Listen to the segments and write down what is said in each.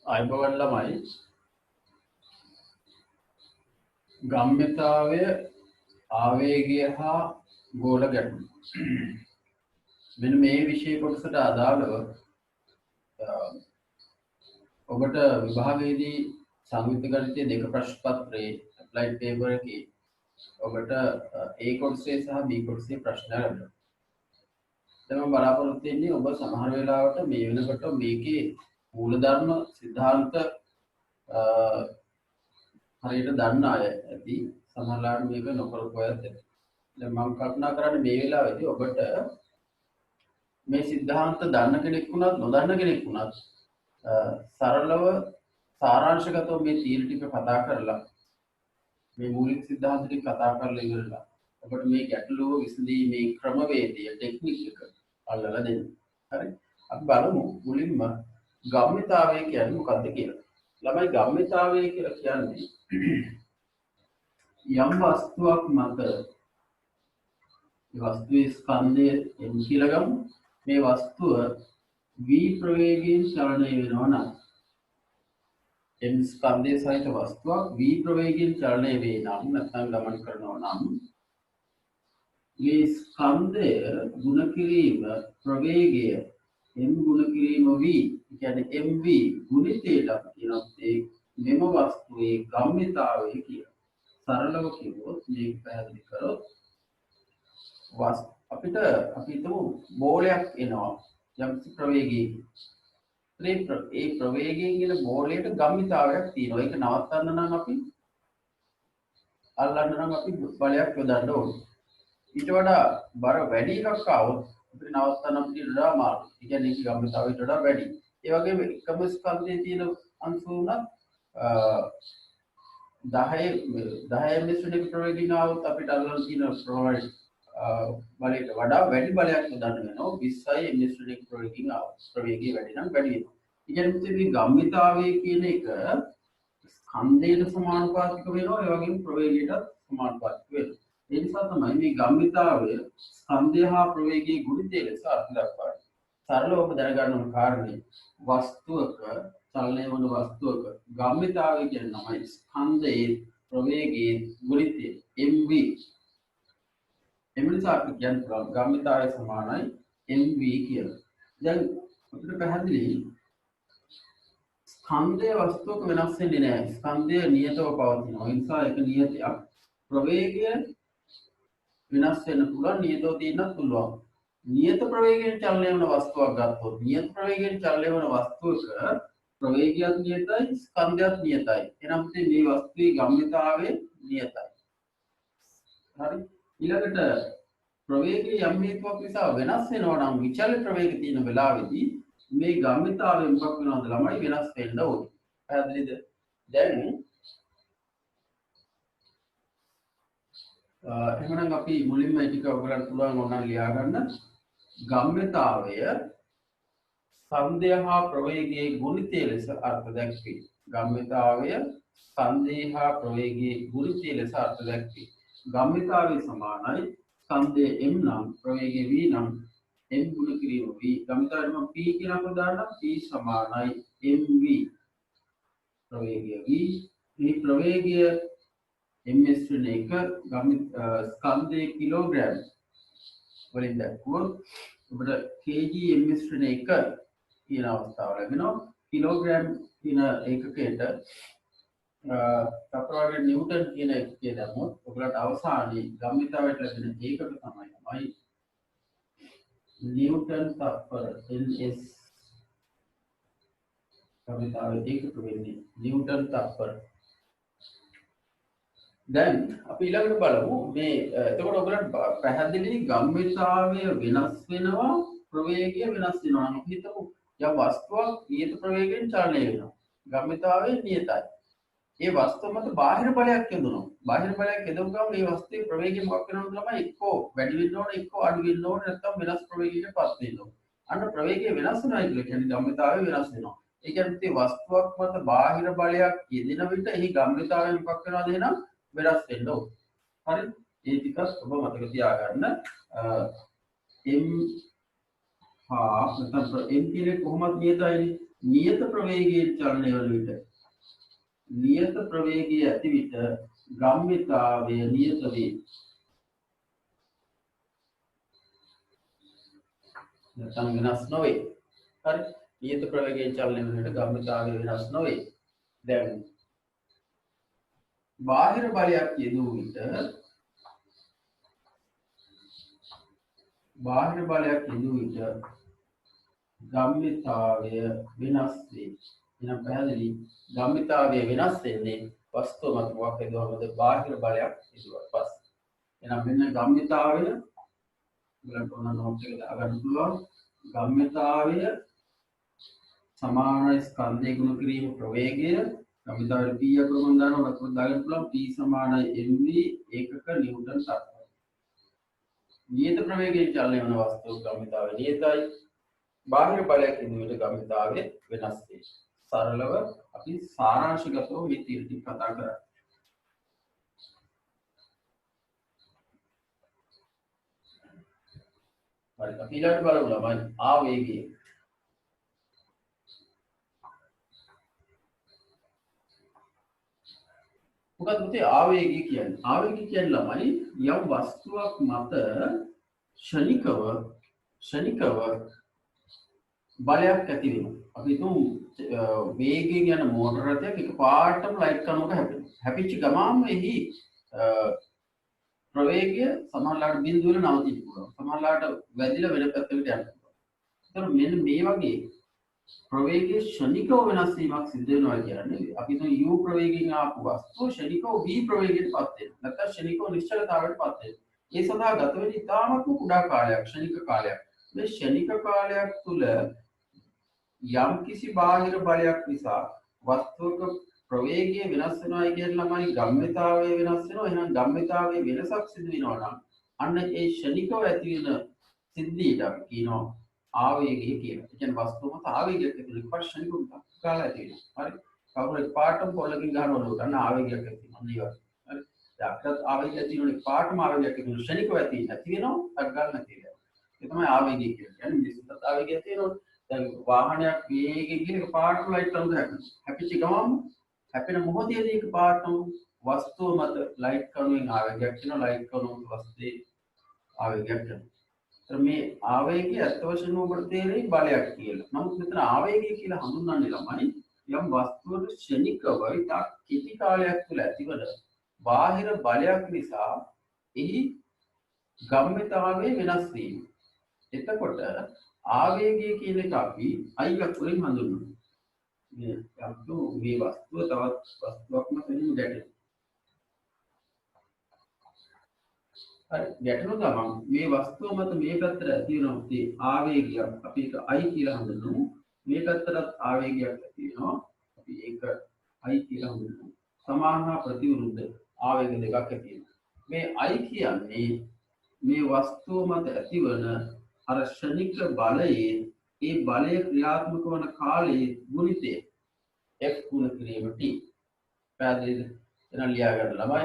අයිබෝවන් ළමයි ගම්මිතාවය ආවේගය හා ගෝල ගැටුම් මෙන්න මේ විෂය කොටසට අදාළව ඔබට විභාගයේදී සංයුක්ත ගණිතයේ දෙක ප්‍රශ්න පත්‍රයේ ඇප්ලයිඩ් පේපර් එකේ ඔබට A කොටසේ සහ B කොටසේ ප්‍රශ්න ලැබෙනවා. දැන් මම බලාපොරොත්තු වෙන්නේ ඔබ සමහර වෙලාවට මේ වෙනකොට මේකේ මූලධර්ම සිද්ධාන්ත හරියට දන්න අය ඇති සමහරලාට මේක නොකරපු අයත් ඇති. දැන් මම කල්පනා කරන්නේ මේ වෙලාවේදී ඔබට මේ සිද්ධාන්ත දන්න කෙනෙක් වුණත් නොදන්න කෙනෙක් වුණත් සරලව සාරාංශගතව මේ තීර ටික කතා කරලා මේ මූලික සිද්ධාන්ත ටික කතා කරලා ඉවරලා ඔබට මේ ගැටලුව විසඳීමේ ක්‍රමවේදය ටෙක්නික් එක අල්ලලා දෙන්න. හරි. අපි බලමු මුලින්ම ගම්මිතාවය කියන්නේ මොකක්ද කියලා. ළමයි ගම්මිතාවය කියලා කියන්නේ යම් වස්තුවක් මත වස්තුවේ ස්කන්ධය m කියලා ගමු. මේ වස්තුව v ප්‍රවේගයෙන් චලනය වෙනවා නම් m ස්කන්ධය සහිත වස්තුවක් v ප්‍රවේගයෙන් චලනය වේ නම් නැත්නම් ගමන් කරනවා නම් මේ ස්කන්ධය ගුණ කිරීම ප්‍රවේගය m ගුණ කිරීම v කියන්නේ mv ගුණිතයට අපි කියනවා ඒ මෙම වස්තුවේ ගම්මිතාවය කියලා. සරලව කිව්වොත් මේක පැහැදිලි කරොත් අපිට අපි හිතමු බෝලයක් එනවා යම් ප්‍රවේගයකින්. ඒ ප්‍රවේගයෙන් එන බෝලයට ගම්මිතාවයක් තියෙනවා. ඒක නවත්තන්න නම් අපි අල්ලන්න නම් අපි බලයක් යොදන්න ඕනේ. ඊට වඩා බර වැඩි එකක් ආවොත් අපිට නවත්තන්න අපිට වඩා අමාරුයි. ඒ කියන්නේ ඒක ගම්මිතාවයට වඩා වැඩි. ඒ වගේම එකම ස්කන්ධයේ තියෙන අංශු උනත් 10 මිශ්‍රණයක ප්‍රවේගයෙන් ආවොත් අපිට අල්ලන්න තියෙන ප්‍රවේගය බලයට වඩා වැඩි බලයක් යොදන්න වෙනවා 20යි මිශ්‍රණයක ප්‍රවේගයෙන් ආවොත් ප්‍රවේගය වැඩි නම් වැඩි වෙනවා. ඒ කියන්නේ මේ ගම්මිතාවය කියන එක ස්කන්ධයට සමානුපාතික වෙනවා ඒ වගේම ප්‍රවේගයටත් සමානුපාතික වෙනවා. ඒ නිසා තමයි මේ ගම්මිතාවය ස්කන්ධය හා ප්‍රවේගයේ ගුණිතය ලෙස අර්ථ දක්වන්නේ. සරලව ඔබ දැනගන්න ඕන කාරණේ වස්තුවක චලනය වන වස්තුවක ගම්මිතාවය කියන නමයි ස්කන්ධයේ ප්‍රවේගයේ ගුණිතය mv. එම නිසා අපි කියන්නේ ගම්මිතාවය සමානයි mv කියලා. දැන් අපිට පැහැදිලි ස්කන්ධය වස්තුවක වෙනස් වෙන්නේ නැහැ. ස්කන්ධය නියතව පවතිනවා. ඒ නිසා ඒක නියතයක්. ප්‍රවේගය වෙනස් වෙන්න පුළුවන්, නියතව තියෙන්නත් පුළුවන්. නියත ප්‍රවේගයෙන් චලනය වන වස්තුවක් ගත්තොත් නියත ප්‍රවේගයෙන් චලනය වන වස්තුවක ප්‍රවේගයත් නියතයි, ස්කන්ධයත් නියතයි. එහෙනම් මේ වස්තුවේ ගම්මිතාවය නියතයි. හරි. ඊළඟට ප්‍රවේගයේ යම් හේතුවක් නිසා වෙනස් වෙනවා නම් විචල ප්‍රවේග තියෙන වෙලාවේදී මේ ගම්මිතාවය මොකක් වෙනවද ළමයි වෙනස් වෙන්න ඕනේ. පැහැදිලිද? දැන් එහෙනම් අපි මුලින්ම ටික ඔයගලන්ට පුළුවන් ඕනනම් ලියා ගන්න. ගම්මිතාවය ස්කන්ධය හා ප්‍රවේගයේ ගුණිතය ලෙස අර්ථ දැක්වේ. ගම්මිතාවය ස්කන්ධය හා ප්‍රවේගයේ ගුණිතය ලෙස අර්ථ දැක්වේ. ගම්මිතාවය සමානයි ස්කන්ධය m නම් ප්‍රවේගය v නම් m ගුණ කිරීම v. ගම්මිතාවයට මම p කියන නම දාන්නම්. p සමානයි mv. ප්‍රවේගය v. මේ ප්‍රවේගය m/1 ස්කන්ධයේ කිලෝග්‍රෑම් වලින් දැක්වුවොත් ඔබට kg m/1 කියන අවස්ථාව ලැබෙනවා. කිලෝග්‍රෑම් කියන ඒකකයට තප්පරවර්ග නිව්ටන් කියන එකේ දැම්මොත් ඔයගලට අවසානයේ ගම්මිතාවයට ලැබෙන ඒකක තමයි නිව්ටන් තප්පර ns. ගම්මිතාවයේ ඒකක වෙන්නේ නිව්ටන් තප්පර. දැන් අපි ඊළඟට බලමු මේ එතකොට ඔයගලට පැහැදිලි ගම්මිතාවය වෙනස් වෙනවා ප්‍රවේගය වෙනස් වෙනවා. අපි හිතමු යම් වස්තුවක් නියත ප්‍රවේගයෙන් චලනය වෙනවා. ගම්මිතාවය නියතයි. ඒ වස්තුව මත බාහිර බලයක් යොදනවා. බාහිර බලයක් යොදවුව ගමන් මේ වස්තුවේ ප්‍රවේගය මොකක් වෙනවද ළමයි? එක්කෝ වැඩි වෙන්න ඕනේ, එක්කෝ අඩු වෙන්න ඕනේ, නැත්නම් වෙනස් ප්‍රවේගයකටපත් වෙන්න ඕනේ. අන්න ප්‍රවේගය වෙනස් වෙනවා කියලා කියන්නේ ගම්මිතාවය වෙනස් වෙනවා. ඒ කියන්නේ මේ වස්තුවක් මත බාහිර බලයක් යෙදෙන විට එහි ගම්මිතාවය මොකක් වෙනවද එහෙනම්? වෙනස් වෙන්න ඕනේ. හරි? ඒ ටිකත් ඔබ මතක තියාගන්න. m හා නැත්නම් m කියන්නේ කොහොමද නියතයිනේ. නියත ප්‍රවේගයේ චලනය වන විට නියත ප්‍රවේගයේ ඇති විට ගම්මිතාවය නියත වේ. නැත්නම් වෙනස් නොවේ. හරි. නියත ප්‍රවේගයේ චලනය වන විට ගම්මිතාවය වෙනස් නොවේ. දැන් බාහිර බලයක් යෙදූ විට ගම්මිතාවය වෙනස් වේ. එහෙනම් පැහැදිලි ගම්මිතාවය වෙනස් වෙන්නේ වස්තුව මත මොකක් හේතුවමද බාහිර බලයක් යෙදුවට පස්සේ. එහෙනම් මෙන්න ගම්මිතාවය බලන්න ඕන නෝට් එක දාගන්න පුළුවන්. ගම්මිතාවය සමාන ස්කන්ධයේ ගුණ කිරීම ප්‍රවේගය ගම්මිතාවයට p අකුරම දානවා වතුර දාගන්න පුළුවන්. p සමානයි mv ඒකක නිව්ටන් සත්‍යයි. නියත ප්‍රවේගයේ චලනය වන වස්තුව ගම්මිතාවය නියතයි. බාහිර බලයක් ඉදිරියට ගම්මිතාවය වෙනස් වේ. සරලව අපි සාරාංශගතව මේ තීරටි කතා කරා. හරි අපි ඊළඟට බලමු ළමයි ආවේගය. මොකක්ද පුතේ ආවේගය කියන්නේ? ආවේගය කියන්නේ ළමයි යම් වස්තුවක් මත ෂණිකව බලයක් ඇති වෙනවා. අපි හිතමු වේගයෙන් යන මෝටර රථයක් එකපාරටම ලයිට් කණුවක හැපෙනවා. හැපිච්ච ගමන්ම එහි ප්‍රවේගය සමහරවිට බිඳුවල නවතින්න පුළුවන්. සමහරවිට වැදිලා වෙන පැත්තකට යන්න පුළුවන්. ඒතර මෙන්න මේ වගේ ප්‍රවේගයේ ෂණිකව වෙනස් වීමක් සිද්ධ වෙනවා කියන්නේ අපි හිතමු u ප්‍රවේගයෙන් ආපු වස්තුව ෂණිකව v ප්‍රවේගයටපත් වෙනවා. නැත්නම් ෂණිකව නිශ්චලතාවයටපත් වෙනවා. ඒ සඳහා ගත වෙන ඉතාමත්ම කුඩා කාලයක් ෂණික කාලයක්. මේ ෂණික කාලයක් තුල යම් කිසි බාහිර බලයක් නිසා වස්තුවක ප්‍රවේගය වෙනස් වෙනවා කියන ළමයි ගම්මිතාවය වෙනස් වෙනවා. එහෙනම් ගම්මිතාවයේ වෙනසක් සිදු වෙනවා නම් අන්න ඒ ෂණිකව ඇති වෙන සිද්ධියට අපි කියනවා ආවේගය කියලා. ඒ කියන්නේ වස්තුව මත ආවේගයක් ඇති වෙනවා. ෂණිකව කාලය ඇති වෙනවා. හරි. කවුරු පාටම පොළකින් ගහනවලු ගන්න ආවේගයක් ඇති වෙනවා. නේද? හරි. දැක්කත් ආවේගයක් ඇති වෙනනේ පාටම ආවේගයක් ඇති වෙනවා. ෂණිකව ඇති වෙනවා. අක් ගන්න නැති වෙනවා. ඒ තමයි ආවේගය කියන්නේ. يعني මිනිස්සුන්ට ආවේගයක් තියෙනවා. දැන් වාහනයක් වේගෙන් ගිහින් එකපාරටම ලයිට් කණුවක හැපෙනවා. හැපිච්ච ගමන් හැපෙන මොහොතේදී එකපාරටම වස්තුව මත ලයිට් කණුවෙන් ආවේගයක් වෙනවා. ලයිට් කණුව වස්තුවේ ආවේගයක් වෙනවා. ඒතර මේ ආවේගය අත් වශයෙන්ම ඔබට තේරෙයි බලයක් කියලා. නමුත් මෙතන ආවේගය කියලා හඳුන්වන්නේ ළමයි යම් වස්තුවක ෂණිකව ඉතා කෙටි කාලයක් තුළ ඇතිවන බාහිර බලයක් නිසා එහි ගම්මිතාවයේ වෙනස් වීම. එතකොට ආවේගය කියන එක අපි I අකුරෙන් හඳුන්වනවා. මේ වස්තුව තවත් වස්තුවක් මත ගැටෙනවා. හරි ගැටෙන ගමන් මේ වස්තුව මත මේ පැත්තට ඇති වෙනවා තේ ආවේගයක් අපි ඒක I කියලා හඳුන්වමු. මේ පැත්තටත් ආවේගයක් ඇති වෙනවා. අපි ඒක I කියලා හඳුන්වමු. සමාන හා ප්‍රතිවිරුද්ධ ආවේග දෙකක් ඇති වෙනවා. මේ I කියන්නේ මේ වස්තුව මත ඇතිවන අර ෂණික බලයේ ඒ බලය ක්‍රියාත්මක වන කාලයේ ගුණිතය f ගුණ කිරීම t. පැහැදිලිද? එන ලියා ගන්න ළමයි.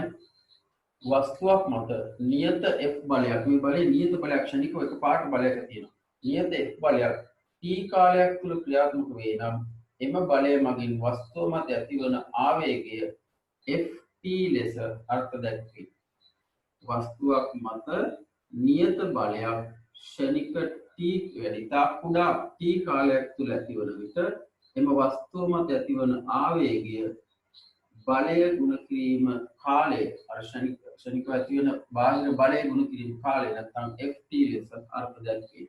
වස්තුවක් මත නියත f බලයක් මේ බලයේ නියත බලයක් ෂණිකව එකපාරට බලයක් තියෙනවා. නියත f බලයක් t කාලයක් තුල ක්‍රියාත්මක වේ නම් එම බලය මගින් වස්තුව මත ඇතිවන ආවේගය ft ලෙස අර්ථ දැක්වේ. වස්තුවක් මත නියත බලයක් ෂණික t වැඩිතා කුඩා t කාලයක් තුල ඇතිවන විට එම වස්තුව මත ඇතිවන ආවේගය බලය ගුණ කිරීම කාලය අර ෂණිකව ඇතිවන බාහිර බලය ගුණ කිරීම කාලය නැත්නම් ft ලෙස අර්ථ දැක්වේ.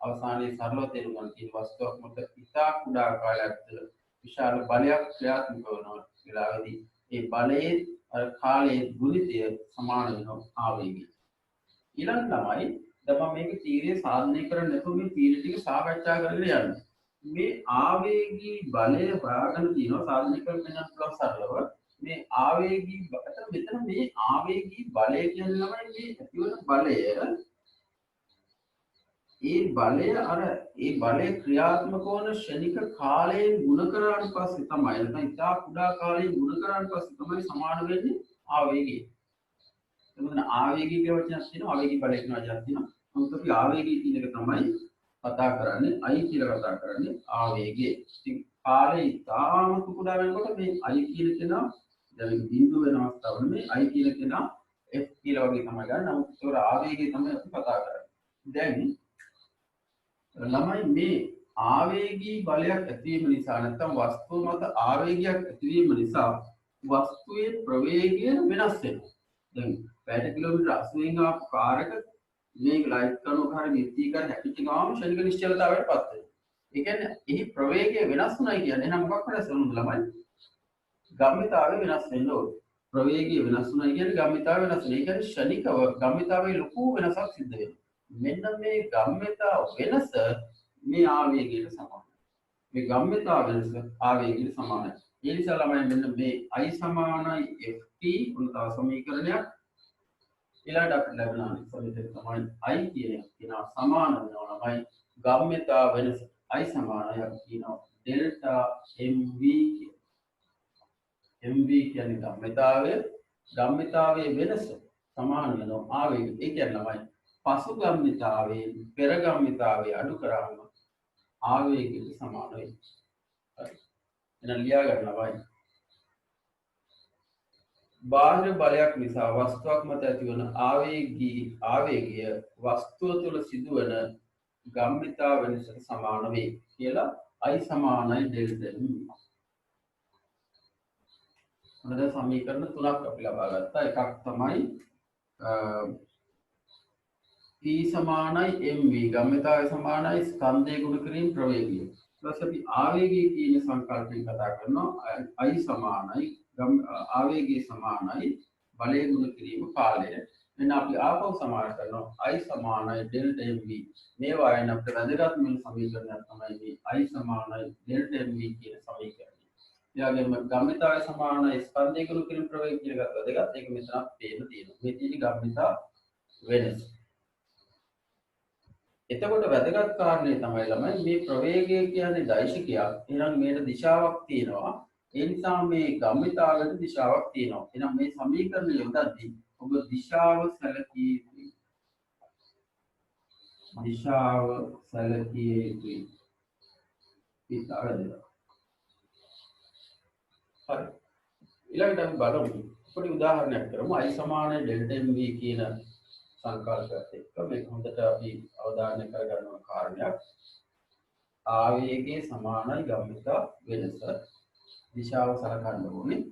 අවසානයේ සරලව තේරුම් ගන්න තියෙන වස්තුවක් මත ඉතා කුඩා කාලයක් තුළ විශාල බලයක් ක්‍රියාත්මක වන වෙලාවේදී ඒ බලයේ අර කාලයේ ගුණිතය සමාන වෙනවා ආවේගය. ඊළඟ තමයි දැන් මම මේක තීරය සාධනය කරන්න නැතුව මේ තීර ටික සාකච්ඡා කරගෙන යන්න. මේ ආවේගී බලය හොයාගෙන තියෙනවා සාධනය කරන්න පුළුවන් සරලව. මේ ආවේගී මෙතන මේ ආවේගී බලය කියන්නේ මේ ඇතිවන බලය ඒ බලය ක්‍රියාත්මක වන ෂණික කාලයෙන් ගුණ කරාට පස්සේ තමයි නැත්නම් ඉතා කුඩා කාලයෙන් ගුණ කරාට පස්සේ තමයි සමාන වෙන්නේ ආවේගය. එතන ආවේගී කියන වචනයක් තියෙනවා ආවේගී බලය කියන වචනයක් තියෙනවා. නමුත් අපි ආවේගී කියන එක තමයි කතා කරන්නේ I කියලා කතා කරන්නේ ආවේගය. ඉතින් කාලේ ඉතාම කුඩා වෙනකොට මේ I කියන කෙනා දැන් බිඳුව වෙන අවස්ථාවල මේ I කියන කෙනා F කියලා වගේ තමයි ගන්න. නමුත් ඒතර ආවේගය තමයි අපි කතා කරන්නේ. දැන් ළමයි මේ ආවේගී බලයක් ඇතිවීම නිසා නැත්නම් වස්තුව මත ආවේගයක් ඇතිවීම නිසා වස්තුවේ ප්‍රවේගය වෙනස් වෙනවා. දැන් පැයට කිලෝමීටර් 80න් ආපු කාර් එක මේ ලයිට් කණුවක හරි විත්තිකරණ හැකිච්ච ගාම ශනික නිශ්චලතාවයට පත් වෙනවා. ඒ කියන්නේ එහි ප්‍රවේගය වෙනස් වුණයි කියන්නේ එහෙනම් මොකක් වෙනස් වෙනවද ළමයි? ගම්මිතාවය වෙනස් වෙන්න ඕනේ. ප්‍රවේගය වෙනස් වුණයි කියන්නේ ගම්මිතාවය වෙනස් වෙනවා. ඒ කියන්නේ ශනිකව ගම්මිතාවයේ ලොකු වෙනසක් සිද්ධ වෙනවා. මෙන්න මේ ගම්මිතාව වෙනස මේ ආවේගයට සමානයි. මේ ගම්මිතාව වෙනස ආවේගයට සමානයි. ඒ නිසා ළමයි මෙන්න මේ I සමානයි ft උන තව සමීකරණයක් ඊළඟට අපිට ලැබෙන සමීකරණය තමයි I කියන එක කියනවා සමාන වෙනවා ළමයි ගම්මිතාව වෙනස I සමානයි අපි කියනවා ඩෙල්ටා mv කියන. mv කියන්නේ ගම්මිතාවයේ වෙනස සමාන වෙනවා ආවේගය. ඒ කියන්නේ ළමයි පසු ගම්මිතාවයේ පෙර ගම්මිතාවයේ අඩු කරාම ආවේගයට සමාන වෙයි. හරි. එහෙනම් ලියා ගන්නවා. බාහිර බලයක් නිසා වස්තුවක් මත ඇතිවන ආවේගය වස්තුව තුළ සිදුවන ගම්මිතා වෙනසට සමාන වේ කියලා I සමානයි ඩෙල්ටා m. මොනද සමීකරණ තුනක් අපි ලබා ගත්තා. එකක් තමයි P සමානයි mv ගම්මිතාවය සමානයි ස්කන්ධය ගුණ කිරීම ප්‍රවේගය. ඊට අපි ආවේගය කියන සංකල්පයෙන් කතා කරනවා. I සමානයි ආවේගය සමානයි බලය ගුණ කිරීම කාලය. මෙන්න අපි ආපහු සමාන කරනවා I සමානයි ඩෙල්ටා mv. මේ වයින් අපිට වැදගත් වෙන සමීකරණයක් තමයි මේ I සමානයි ඩෙල්ටා mv කියන සමීකරණය. ඊළඟට ගම්මිතාවය සමානයි ස්කන්ධය ගුණ කිරීම ප්‍රවේගය කියලා ගත්තා. දෙකත් ඒක මෙතන පේන්න තියෙනවා. මේ තියෙන ගම්මිතා වෙනස. එතකොට වැදගත් කාරණේ තමයි ළමයි මේ ප්‍රවේගය කියන්නේ දෛශිකයක්. එහෙනම් මේකට දිශාවක් තියෙනවා. ඒ නිසා මේ ගම්මිතාවයට දිශාවක් තියෙනවා. එහෙනම් මේ සමීකරණය යොදද්දී ඔබ දිශාව සැලකිය යුතුයි. දිශාව සැලකිය යුතුයි. ඊළඟට හරි. ඊළඟට අපි බලමු. පොඩි උදාහරණයක් කරමු. I සමාන ඩෙල්ටා mv කියන සංකල්පයත් එක්ක මේක හොඳට අපි අවධානය කරගන්න කාරණයක්. ආවේගයේ සමානයි ගම්මිතා වෙනස. දිශාව සලකන්න ඕනේ.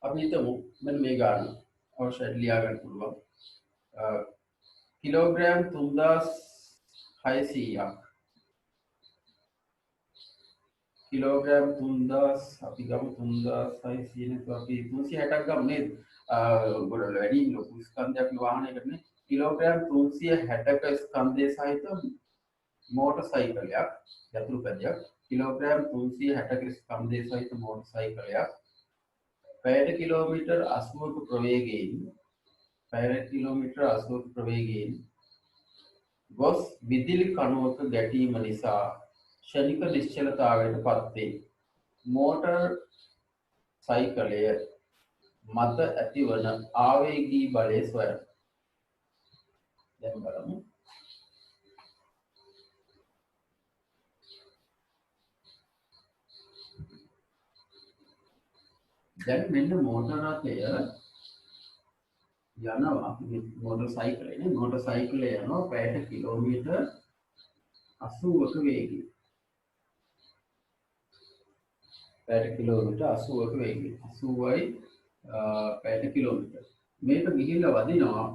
අපි හිතමු මෙන්න මේ ගන්න අවශ්‍යයි ලියා ගන්න පුළුවන්. කිලෝග්‍රෑම් 3600ක් කිලෝග්‍රෑම් 3000 අපි ගමු 3600 නේ අපි 360ක් ගමු නේද? ගොඩක් වැඩි ලොකු ස්කන්ධයක් වාහනයකට නේ. කිලෝග්‍රෑම් 360ක ස්කන්ධය සහිත මෝටර් සයිකලයක් යතුරු පැදියක් කිලෝග්‍රෑම් 360ක ස්කන්ධය සහිත මෝටර් සයිකලයක් පැයට කිලෝමීටර් 80ක ප්‍රවේගයෙන් ගොස් විදුලි කණුවක ගැටීම නිසා ශනික නිශ්චලතාවයට පත් වේ. මෝටර් සයිකලය මත ඇතිවන ආවේගී බලය සොයන්න. දැන් බලමු. දැන් මෙන්න මෝටර රථය යනවා මෝටර් සයිකලේ නේ. මෝටර් සයිකලය යනවා පැයට කිලෝමීටර් 80ක වේගයෙන්. පැයට කිලෝමීටර් 80ක වේගයෙන්. 80යි පැයට කිලෝමීටර්. මේක ගිහිල්ලා වදිනවා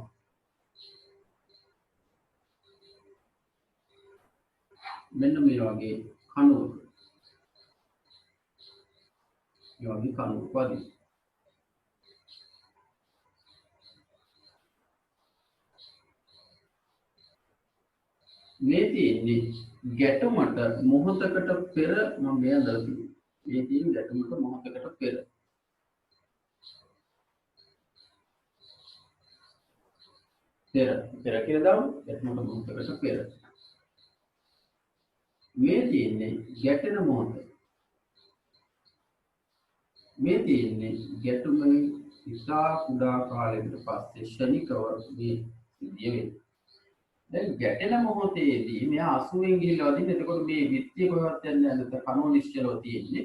මෙන්න මේ වගේ කණුවක. මේ වගේ කණුවක වදිනවා. මේ තියෙන්නේ ගැටුමට මොහොතකට පෙර මම මේ අඳලා තියෙනවා. මේ තියෙන ගැටුමට මොහොතකට පෙර. පෙර කියලා දාමු. ගැටුමට මොහොතකට පෙර. මේ තියෙන්නේ ගැටෙන මොහොත. මේ තියෙන්නේ ගැටුමෙන් ඉතා කුඩා කාලයකට පස්සේ ශනිකව මේ සිද්ධිය වෙන්නේ. දැන් ගැටෙන මොහොතේදී මෙයා 80න් ගිහිල්ලා වදින්න. එතකොට මේ විත්තිය කොහෙවත් යන්නේ නැහැ. නැත්නම් කණුව නිශ්චලව තියෙන්නේ.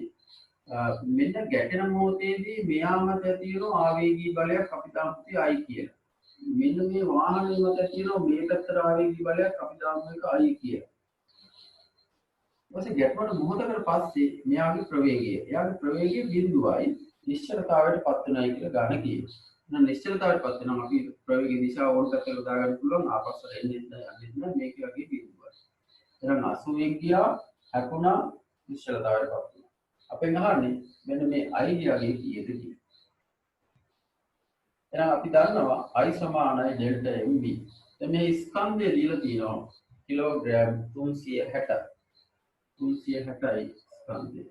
මෙන්න ගැටෙන මොහොතේදී මෙයා මත ඇති වෙන ආවේගී බලයක් අපි දාමු I කියලා. මෙන්න මේ වාහනේ මත ඇති වෙන මේ පැත්තට ආවේගී බලයක් අපි දාමු එක I කියලා. ඊපස්සේ ගැටුණු මොහොතකට පස්සේ මෙයාගේ ප්‍රවේගය. එයාගේ ප්‍රවේගය බිඳුවයි නිශ්චලතාවයට පත් වෙනයි කියලා ගන්න කියනවා. එහෙනම් නිශ්චලතාවයට පත් වෙනවා අපි ප්‍රවේගයේ දිශාව ඕන පැත්තකට දාගන්න පුළුවන් ආපස්සට එන්නේ නැහැ මේක වගේ බිඳුවයි. එහෙනම් 80න් ගියා හැකුණා නිශ්චලතාවයට පත් වෙනවා. අපෙන් අහන්නේ මෙන්න මේ I ගියාගේ කීයද කියලා. එහෙනම් අපි දන්නවා I සමානයි ඩෙල්ටා MV. දැන් මේ ස්කන්ධය දීලා තියෙනවා කිලෝග්‍රෑම් 360 360යි ස්කන්ධය.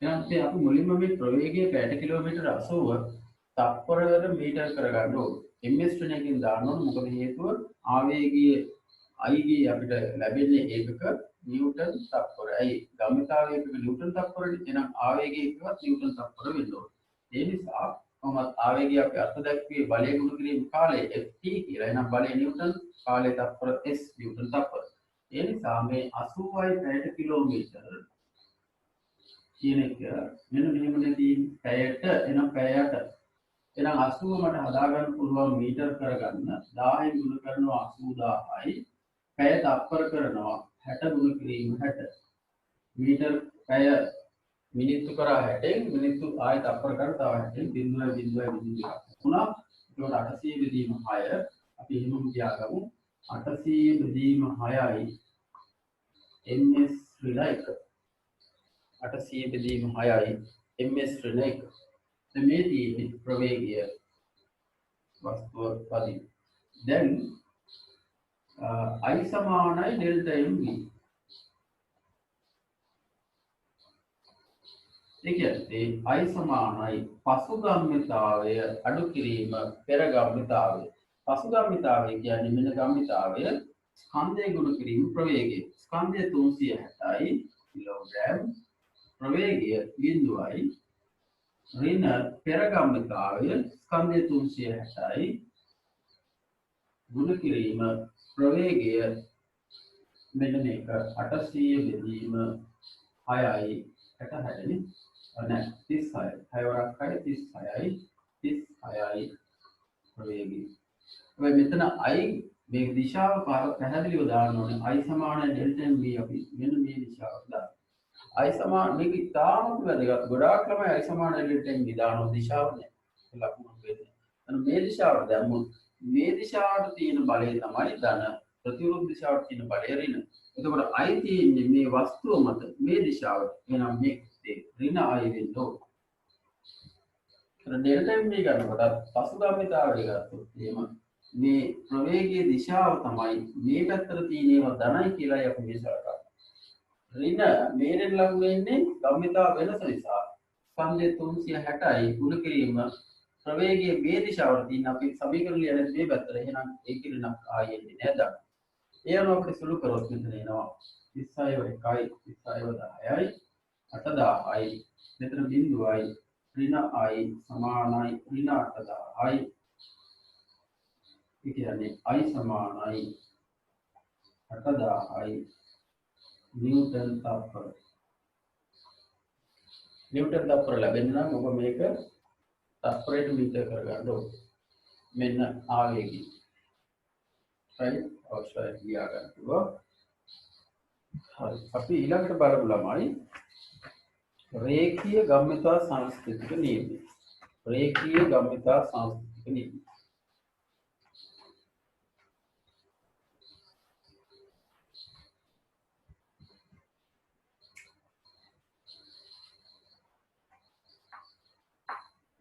එහෙනම් අපි මුලින්ම මේ ප්‍රවේගය පැයට කිලෝමීටර 80 තප්පරයකට මීටර කරගන්න ඕනේ. ms ශ්‍රේණියකින් දාන්න ඕනේ. මොකද හේතුව ආවේගීය I ගේ අපිට ලැබෙන්නේ ඒකක නිව්ටන් තප්පරයි. ගම්මිතාව ඒකක නිව්ටන් තප්පරයි. එහෙනම් ආවේගය එකවත් නිව්ටන් තප්පර වෙන්න ඕනේ. ඒ නිසා කොහොමද ආවේගය අපි අර්ථ දැක්වේ බලය ගුණ කිරීම කාලය ft කියලා. එහෙනම් බලය නිව්ටන් කාලය තප්පර s නිව්ටන් තප්පර. ඒ නිසා මේ 80යි පැයට කිලෝමීටර කියන එක මෙන්න මෙහෙමනේ තියෙන්නේ පැයට එනම් පැයට. එහෙනම් 80 මට හදාගන්න පුළුවන් මීටර කරගන්න 1000 ගුණ කරනවා 80000යි පැය තප්පර කරනවා 60 ගුණ කිරීම 60 මීටර පැය මිනිත්තු කරා 60න් මිනිත්තු ආය තප්පර කර තව 60න් 0.0.2 වුණා. ඒකට 800 බෙදීම 6 අපි එහෙමම තියාගමු 800 බෙදීම 6යි ms ඍණ 1 800 බෙදීම 6යි ms ඍණ 1. දැන් මේ තියෙන්නේ ප්‍රවේගය වස්තුව පදින. දැන් I සමානයි ඩෙල්ටා mv. ඒ කියන්නේ I සමානයි පසුගාමීතාවය අඩු කිරීම පෙරගාමීතාවය. පසුගාමීතාවය කියන්නේ මෙන්න ගාමීතාවය ස්කන්ධය ගුණ කිරීම ප්‍රවේගය. ස්කන්ධය 360යි කිලෝග්‍රෑම් ප්‍රවේගය බිඳුවයි ඍණ පෙරගාමීතාවය ස්කන්ධය 360යි ගුණ කිරීම ප්‍රවේගය මෙන්න මේක 800 බෙදීම 6යි 60නේ නැහැ 36යි 6 වරක් 36යි 36යි ප්‍රවේගය. ඔය මෙතන I මේ දිශාව පැහැදිලිව දාන්න ඕනේ. I සමාන ඩෙල්ටා m v අපි මෙන්න මේ දිශාවට දාන්න. I සමාන මේක ඉතාමත් වැදගත්. ගොඩාක් ළමයි I සමාන ඩෙල්ටා m v දාන දිශාව නෑ. ලකුණු වෙන්නේ. අන්න මේ දිශාවට දැම්මොත් මේ දිශාවට තියෙන බලය තමයි ධන. ප්‍රතිවිරුද්ධ දිශාවට තියෙන බලය ඍණ. එතකොට I තියෙන්නේ මේ වස්තුව මත මේ දිශාවට. එහෙනම් මේ ඍණ I වෙන්න ඕනේ. ඩෙල්ටා m v ගන්නකොට පසුගාමීතාවය ගත්තොත් එහෙම මේ ප්‍රවේගයේ දිශාව තමයි මේ පැත්තට තියෙන ඒවා ධනයි කියලායි අපි මේ සලකන්නේ. ඍණ මේෙන් ලඟ වෙන්නේ ගම්මිතාව වෙනස නිසා. ස්කන්ධය 360යි ගුණ කිරීම ප්‍රවේගයේ මේ දිශාවට තියෙන අපි සමීකරණ ලියන්නේ මේ පැත්තට. එහෙනම් ඒ කිරණක් ආයෙන්නේ නෑ ධන. ඒ අනුව අපිට සුළු කරොත් මෙතන එනවා 36 1යි 36 10යි 8000යි මෙතන බිඳුවයි ඍණ I සමානයි ඍණ 8000යි. ඒ කියන්නේ I සමානයි 8000යි නිව්ටන් තප්පර. නිව්ටන් තප්පර ලැබෙන්න නම් ඔබ මේක තප්පරයට මීටර කරගන්න ඕනේ. මෙන්න ආවේගය. right අවශ්‍යයි කියා ගන්න පුළුවන්. හරි. අපි ඊළඟට බලමු ළමයි රේඛීය ගම්මිතා සංස්කෘතික නියමය. රේඛීය ගම්මිතා සංස්කෘතික නියමය.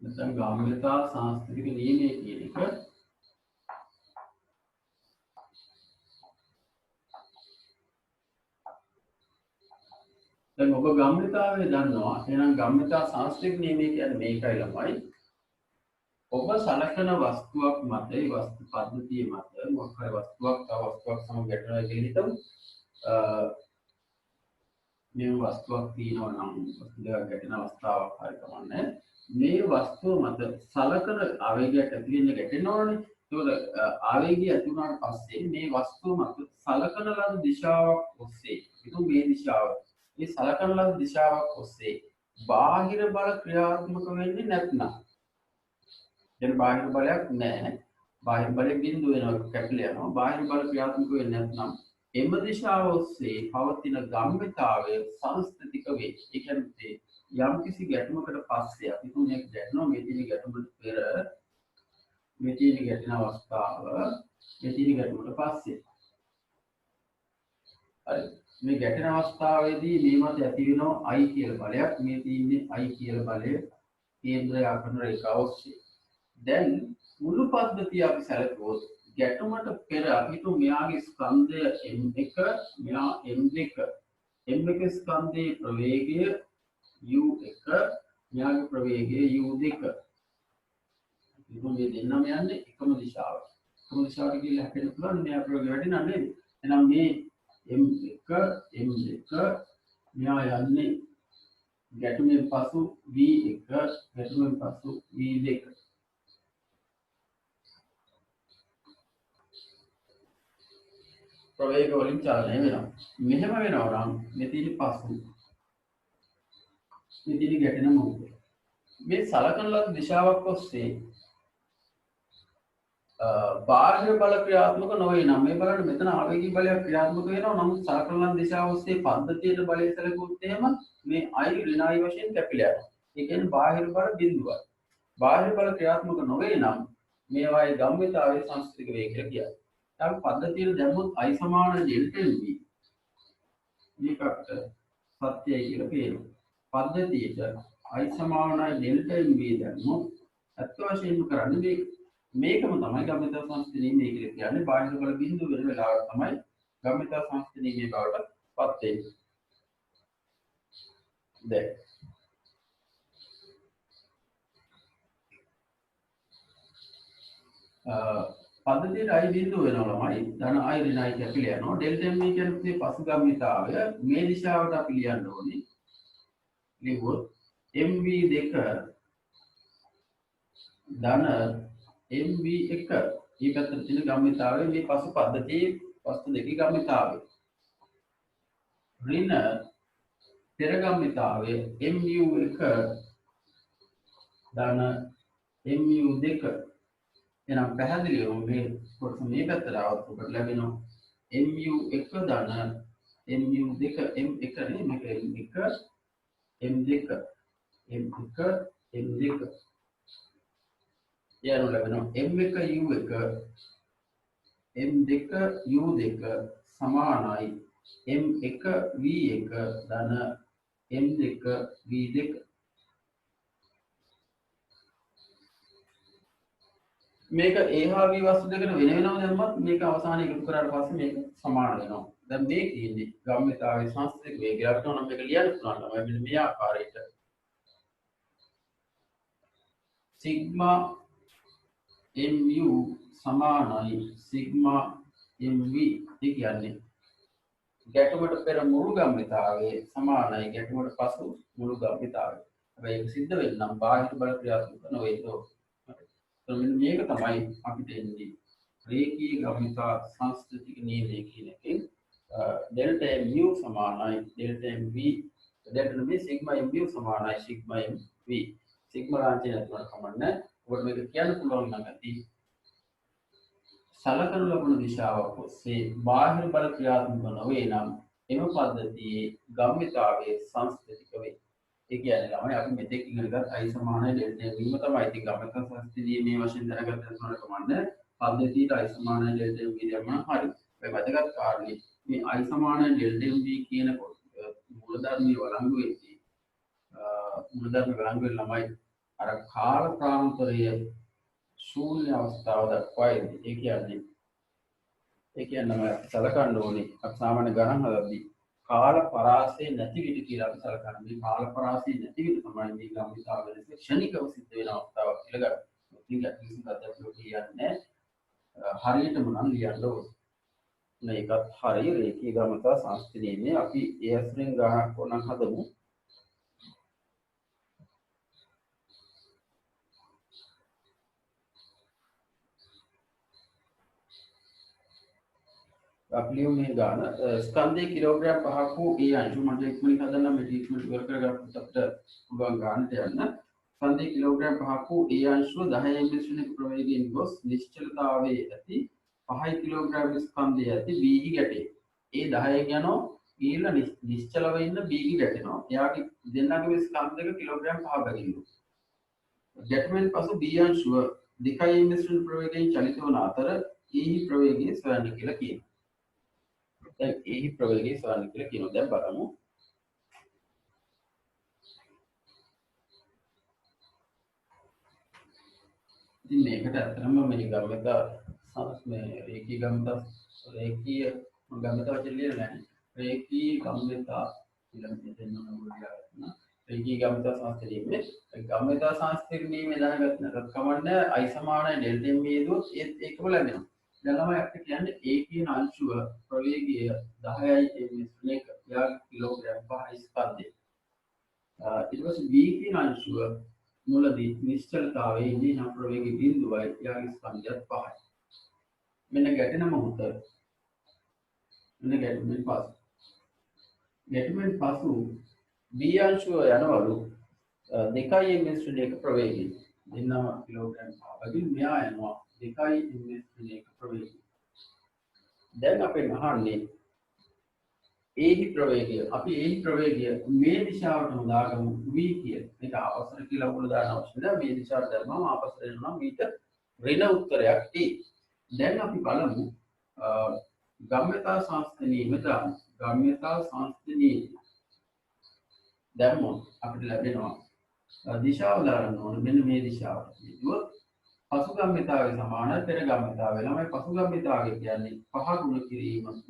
නැත්නම් ගාමිතා සංස්කෘතික නියමය කියන එක දැන් ඔබ ගාමිතාවේ දන්නවා. එහෙනම් ගාමිතා සංස්කෘතික නියමය කියන්නේ මේකයි ළමයි. ඔබ සලකන වස්තුවක් මත ඒ වස්තු පද්ධතිය මත මොකක් හරි වස්තුවක් තව වස්තුවක් සමග ගැටෙනවා කියලා හිතමු. මේ වස්තුවක් තියෙනවා නම් වස්තු දෙකක් ගැටෙන අවස්ථාවක් හරි කමන්නේ. මේ වස්තුව මත සලකන ආවේගයක් ඇති වෙන්න ගැටෙනවනේ. ඒතකොට ආවේගය ඇති වුණාට පස්සේ මේ වස්තුව මත සලකන ලද දිශාවක් ඔස්සේ හිතුව මේ දිශාව මේ සලකන ලද දිශාවක් ඔස්සේ බාහිර බල ක්‍රියාත්මක වෙන්නේ නැත්නම් දැන් බාහිර බලයක් නැහැ බාහිර බලය බිඳුව වෙනවා කැපිලා යනවා බාහිර බල ක්‍රියාත්මක වෙන්නේ නැත්නම් එම දිශාව ඔස්සේ පවතින ගම්මිතාවය සංස්ථිතික වේ. ඒ කියන්නේ යම් කිසි ගැටුමකට පස්සේ අපි තුනේ ගැටෙනවා මේ තියෙන ගැටුමට පෙර මේ තියෙන ගැටෙන අවස්ථාව මේ තියෙන ගැටුමට පස්සේ හරි මේ ගැටෙන අවස්ථාවේදී මේ මත ඇති වෙනවා I කියලා බලයක් මේ තියෙන්නේ I කියලා බලය කේන්ද්‍රය ආකරන රේඛාව ඔස්සේ දැන් මුළු පද්ධතිය අපි සැලකුවොත් ගැටුමට පෙර අපි තු මෙයාගේ ස්කන්ධය M1 මෙයා M2 M1 ස්කන්ධයේ ප්‍රවේගය U1 මෙයාගේ ප්‍රවේගය U2 මේ දෙන්නම යන්නේ එකම දිශාවට. එකම දිශාවට කියලා හැපෙන්න පුළුවන් මෙයා ප්‍රවේගය වැඩි නේද? එහෙනම් මේ M1 M2 මෙයා යන්නේ ගැටුමෙන් පසු V1 ගැටුමෙන් පසු V2 ප්‍රවේග වලින් චලනය වෙනවා. මෙහෙම වෙනවා නම් මෙතන පසු මෙතන ගැටෙන මොහොත මේ සලකන ලද දිශාවක් ඔස්සේ බාහිර බල ක්‍රියාත්මක නොවේ නම් මේ බලන්න මෙතන ආවේගික බලයක් ක්‍රියාත්මක වෙනවා නමුත් සලකන ලද දිශාව ඔස්සේ පද්ධතියට බලය සැලකුවොත් එහෙම මේ I ඍණ I වශයෙන් කැපිලා යනවා. ඒ කියන්නේ බාහිර බල බිඳුවක්. බාහිර බල ක්‍රියාත්මක නොවේ නම් මේවායේ ගම්මිතාවයේ සංස්කෘතික වේ කියලා කියනවා. දැන් පද්ධතියට දැම්මොත් I සමාන ඩෙල්ටා V මේකට සත්‍යයි කියලා කියනවා. පද්ධතියට I සමානයි ඩෙල්ටා V දැම්මොත් අත් වශයෙන්ම කරන්නේ මේකම තමයි ගම්මිතා සංස්කෘතියේ කියලා කියන්නේ බාහිර බල බිඳුව වෙන වෙලාවට තමයි ගම්මිතා සංස්කෘතියේ බවට පත් වෙන්නේ. දැන් පද්ධතියට I බිඳුව වෙනවා ළමයි ධන I ඍණ I කැපිලා යනවා ඩෙල්ටා M කියන්නේ පසුගාමීතාවය මේ දිශාවට අපි ලියන්න ඕනේ ලියුවොත් MV2 ධන MV1 මේ පැත්තට තියෙන ගාමීතාවය මේ පසු පද්ධතියේ වස්තු දෙකේ ගාමීතාවය ඍණ පෙර ගාමීතාවය MU1 ධන MU2 එනම් පැහැදිලිවම මේ කොටස මේ පැත්තට આવත් ඔබට ලැබෙනවා MU1 ධන MU2 M1 නේ මේක M1 M2 M1 M2 යනු ලැබෙනවා M1 U1 M2 U2 සමානයි M1 V1 ධන M2 V2 මේක A හා B වස්තු දෙකට වෙන වෙනම දැම්මත් මේක අවසානයේ එකතු කරාට පස්සේ මේක සමාන වෙනවා. දැන් මේ කියන්නේ ගම්මිතාවේ සංස්කෘතික වේගය අපිට නම් මේක ලියන්න පුළුවන් තමයි මෙන්න මේ ආකාරයට. සිග්මා mu සමානයි සිග්මා mv ඒ කියන්නේ ගැටුමට පෙර මුළු ගම්මිතාවේ සමානයි ගැටුමට පසු මුළු ගම්මිතාවේ. හැබැයි ඒක සිද්ධ වෙන්න නම් බාහිර බල ක්‍රියාත්මක නොවේද? මේක තමයි අපිට එන්නේ රේඛීය ගම්මිතා සංස්කෘතික නියමය කියන එකෙන් ඩෙල්ටා mu සමානයි ඩෙල්ටා mv ඩෙල්ටා මේ සිග්මා mv සමානයි සිග්මා mv සිග්මා රාජ්‍ය නැතුව කමන්නේ ඔබට මේක කියන්න පුළුවන් නම් ඇති සලකන ලබන දිශාවක් ඔස්සේ බාහිර බල ක්‍රියාත්මක නොවේ නම් එම පද්ධතියේ ගම්මිතාවයේ සංස්කෘතික වේ. ඒ කියන්නේ ළමයි අපි මෙතෙක් ඉගෙන ගත් I සමානයි ඩෙල්ටා v ම තමයි ඉතින් ගම්මිතා සංස්කෘතියේ මේ වශයෙන් දැනගත්ත උනට කමන්නේ පද්ධතියට I සමානයි ඩෙල්ටා v දැම්ම හරි. ඒ වැදගත් කාරණේ මේ I සමානයි ඩෙල්ටා v කියන මූලධර්මයේ වළංගු වෙන්නේ මූලධර්ම වළංගු වෙන ළමයි අර කාල ප්‍රාන්තරය ශූන්‍ය අවස්ථාව දක්වා එන්නේ. ඒ කියන්නේ සලකන්න ඕනේ අපි සාමාන්‍ය ගණන් හදද්දී කාල පරාසය නැති විට කියලා අපි සලකන්නේ. මේ කාල පරාසය නැති විට තමයි මේ ගම්මිතාව වෙනස ක්ෂණිකව සිද්ධ වෙන අවස්ථාවක් කියලා ගන්න. ඉතින් ගැටලුවක් අධ්‍යක්ෂක කියන්නේ හරියටම නම් ලියන්න ඕනේ. මේකත් හරිය රේඛීය ගම්මිතා සංස්කෘතියේ අපි ඒ අසුරෙන් ගණනක් ඕනනම් හදමු. අපි ලියමු මේ ගාන ස්කන්ධයේ කිලෝග්‍රෑම් 5ක වූ ඒ අංශු මට ඉක්මනින් හදන්න මේ ට්‍රීට්මන්ට් ඉවර කරගන්නත් අපිට පුළුවන් ගානට යන්න ස්කන්ධයේ කිලෝග්‍රෑම් 5ක වූ ඒ අංශුව 10 මිශ්‍රණයක ප්‍රවේගයෙන් ගොස් නිශ්චලතාවයේ ඇති 5 කිලෝග්‍රෑම් ස්කන්ධයේ ඇති B ගි ගැටේ ඒ 10 යනවා ඊළ නිශ්චලව ඉන්න B ගි ගැටෙනවා එයාගේ දෙන්නගේ ස්කන්ධ දෙක කිලෝග්‍රෑම් 5 බැගින් ගැටුමෙන් පසු B අංශුව 2 මිශ්‍රණ ප්‍රවේගයෙන් චලිත වන අතර E ප්‍රවේගය සොයන්න කියලා කියනවා දැන් E ප්‍රවේගය සොයන්න කියලා කියනවා දැන් බලමු ඉතින් මේකට අතරම මේ ගම්මතා මේ රේඛී ගම්මතා රේඛීය ගම්මතා වචන ලියලා නැහැ රේඛී ගම්මතා කියලා මෙතන නෝඩියා රේඛී ගම්මතා සංස්කෘතියේ ගම්මතා සංස්කෘතියේ දැනගන්න කමන්නේ I සමානයි ඩෙල්ටා m වේදුවොත් ඒකම ලැබෙනවා දැන් ළමයි අපිට කියන්නේ A කියන අංශුව ප්‍රවේගය 10යි m1 යා කිලෝග්‍රෑම් 5 ස්කන්ධය ඊට පස්සේ B කියන අංශුව මුලදී නිශ්චලතාවයේ ඉන්නේ නම් ප්‍රවේගය බිඳුවයි යාගේ ස්කන්ධයත් 5යි මෙන්න ගැටෙන මොහොත මෙන්න ගැටුමෙන් පසු B අංශුව යනවලු 2 m1 ප්‍රවේගයෙන් දෙන්නම කිලෝග්‍රෑම් 5කින් මෙයා යනවා 2 m1 ප්‍රවේගය දැන් අපෙන් අහන්නේ ඒහි ප්‍රවේගය අපි ඒහි ප්‍රවේගය මේ දිශාවටම දාගමු v කියලා. මේක අවසර කියලා උගල දාන්න අවශ්‍ය නැහැ. මේ දිශාවට දැම්මම ආපස්සට එනවා මීට ඍණ උත්තරයක් ඒ. දැන් අපි බලමු ගම්‍යතා සංස්ථනීය මෙතන ගම්‍යතා සංස්ථනීය දැම්මොත් අපිට ලැබෙනවා දිශාව දාන්න ඕනේ මෙන්න මේ දිශාවට. ඒකත් පසු ගම්‍යතාවේ සමානයි පෙර ගම්‍යතාවේ. ළමයි පසු ගම්‍යතාවය කියන්නේ 5 ගුණ කිරීම v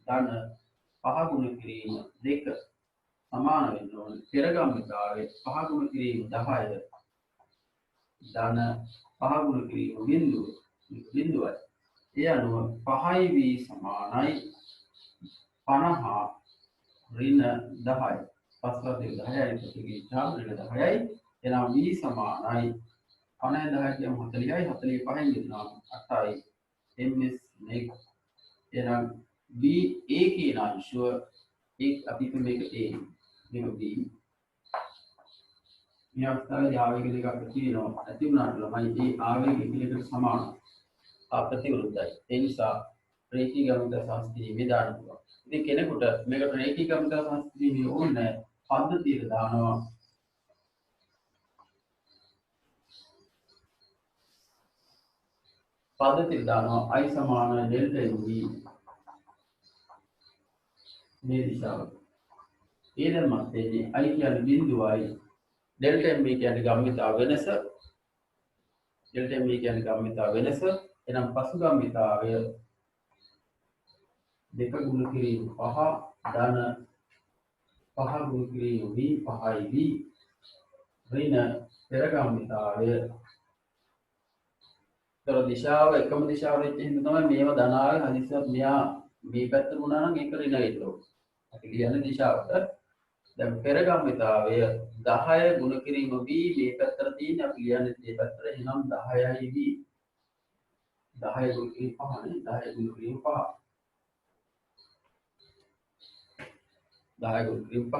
ධන 5 ගුණ කිරීම 2 සමාන වෙන්න ඕනේ. පෙර ගම්මිතාවේ 5 ගුණ කිරීම 10 ධන 5 ගුණ කිරීම බිඳුවයි. ඒ අනුව 5යි v සමානයි 50 ඍණ 10යි. පස්වද 10යි ප්‍රතිගීතා ඍණ 10යි. එනම් v සමානයි 50 10 කියමු 40යි 45න් ගෙදනවා 8යි ms 1 එනම් B A කියන අංශුව එක් අපි මේක A මේක B මේ අවස්ථාවේ ආවේග දෙකක් තියෙනවා ඇති වුණාට ළමයි ඒ ආවේග එකිනෙකට සමානයි ප්‍රතිවිරුද්ධයි ඒ නිසා රේඛී ගමිත සංස්කෘතිය මේ දාන්න පුළුවන් ඉතින් කෙනෙකුට මේකට රේඛී ගමිත සංස්කෘතිය ඕනේ පද්ධතියට දානවා පද්ධතියට දානවා I සමාන ඩෙල්ටා v මේ දිශාව. ඒ දැම්මත් එන්නේ I කියන්නේ බිඳුවයි ඩෙල්ටා m කියන්නේ ගම්මිතා වෙනස ඩෙල්ටා m කියන්නේ ගම්මිතා වෙනස එනම් පසු ගම්මිතාවය 2 ගුණ කිරීම 5 ධන 5 ගුණ කිරීම v 5යි v ඍණ පෙර ගම්මිතාවය තර දිශාව එකම දිශාවට වෙච්ච හින්දා තමයි මේව ධනාවේ හදිස්සියක් මෙයා මේ පැත්තට වුණා නම් ඒක ඍණ වෙන්න ඕනේ. අපි කියන්නේ දිශාවට දැන් පෙර ගම්මිතාවය 10 ගුණ කිරීම v මේ පැත්තට තියෙන අපි කියන්නේ මේ පැත්තට එහෙනම් 10යි v 10 ගුණ කිරීම 5නේ 10 ගුණ කිරීම 5 10 ගුණ කිරීම 5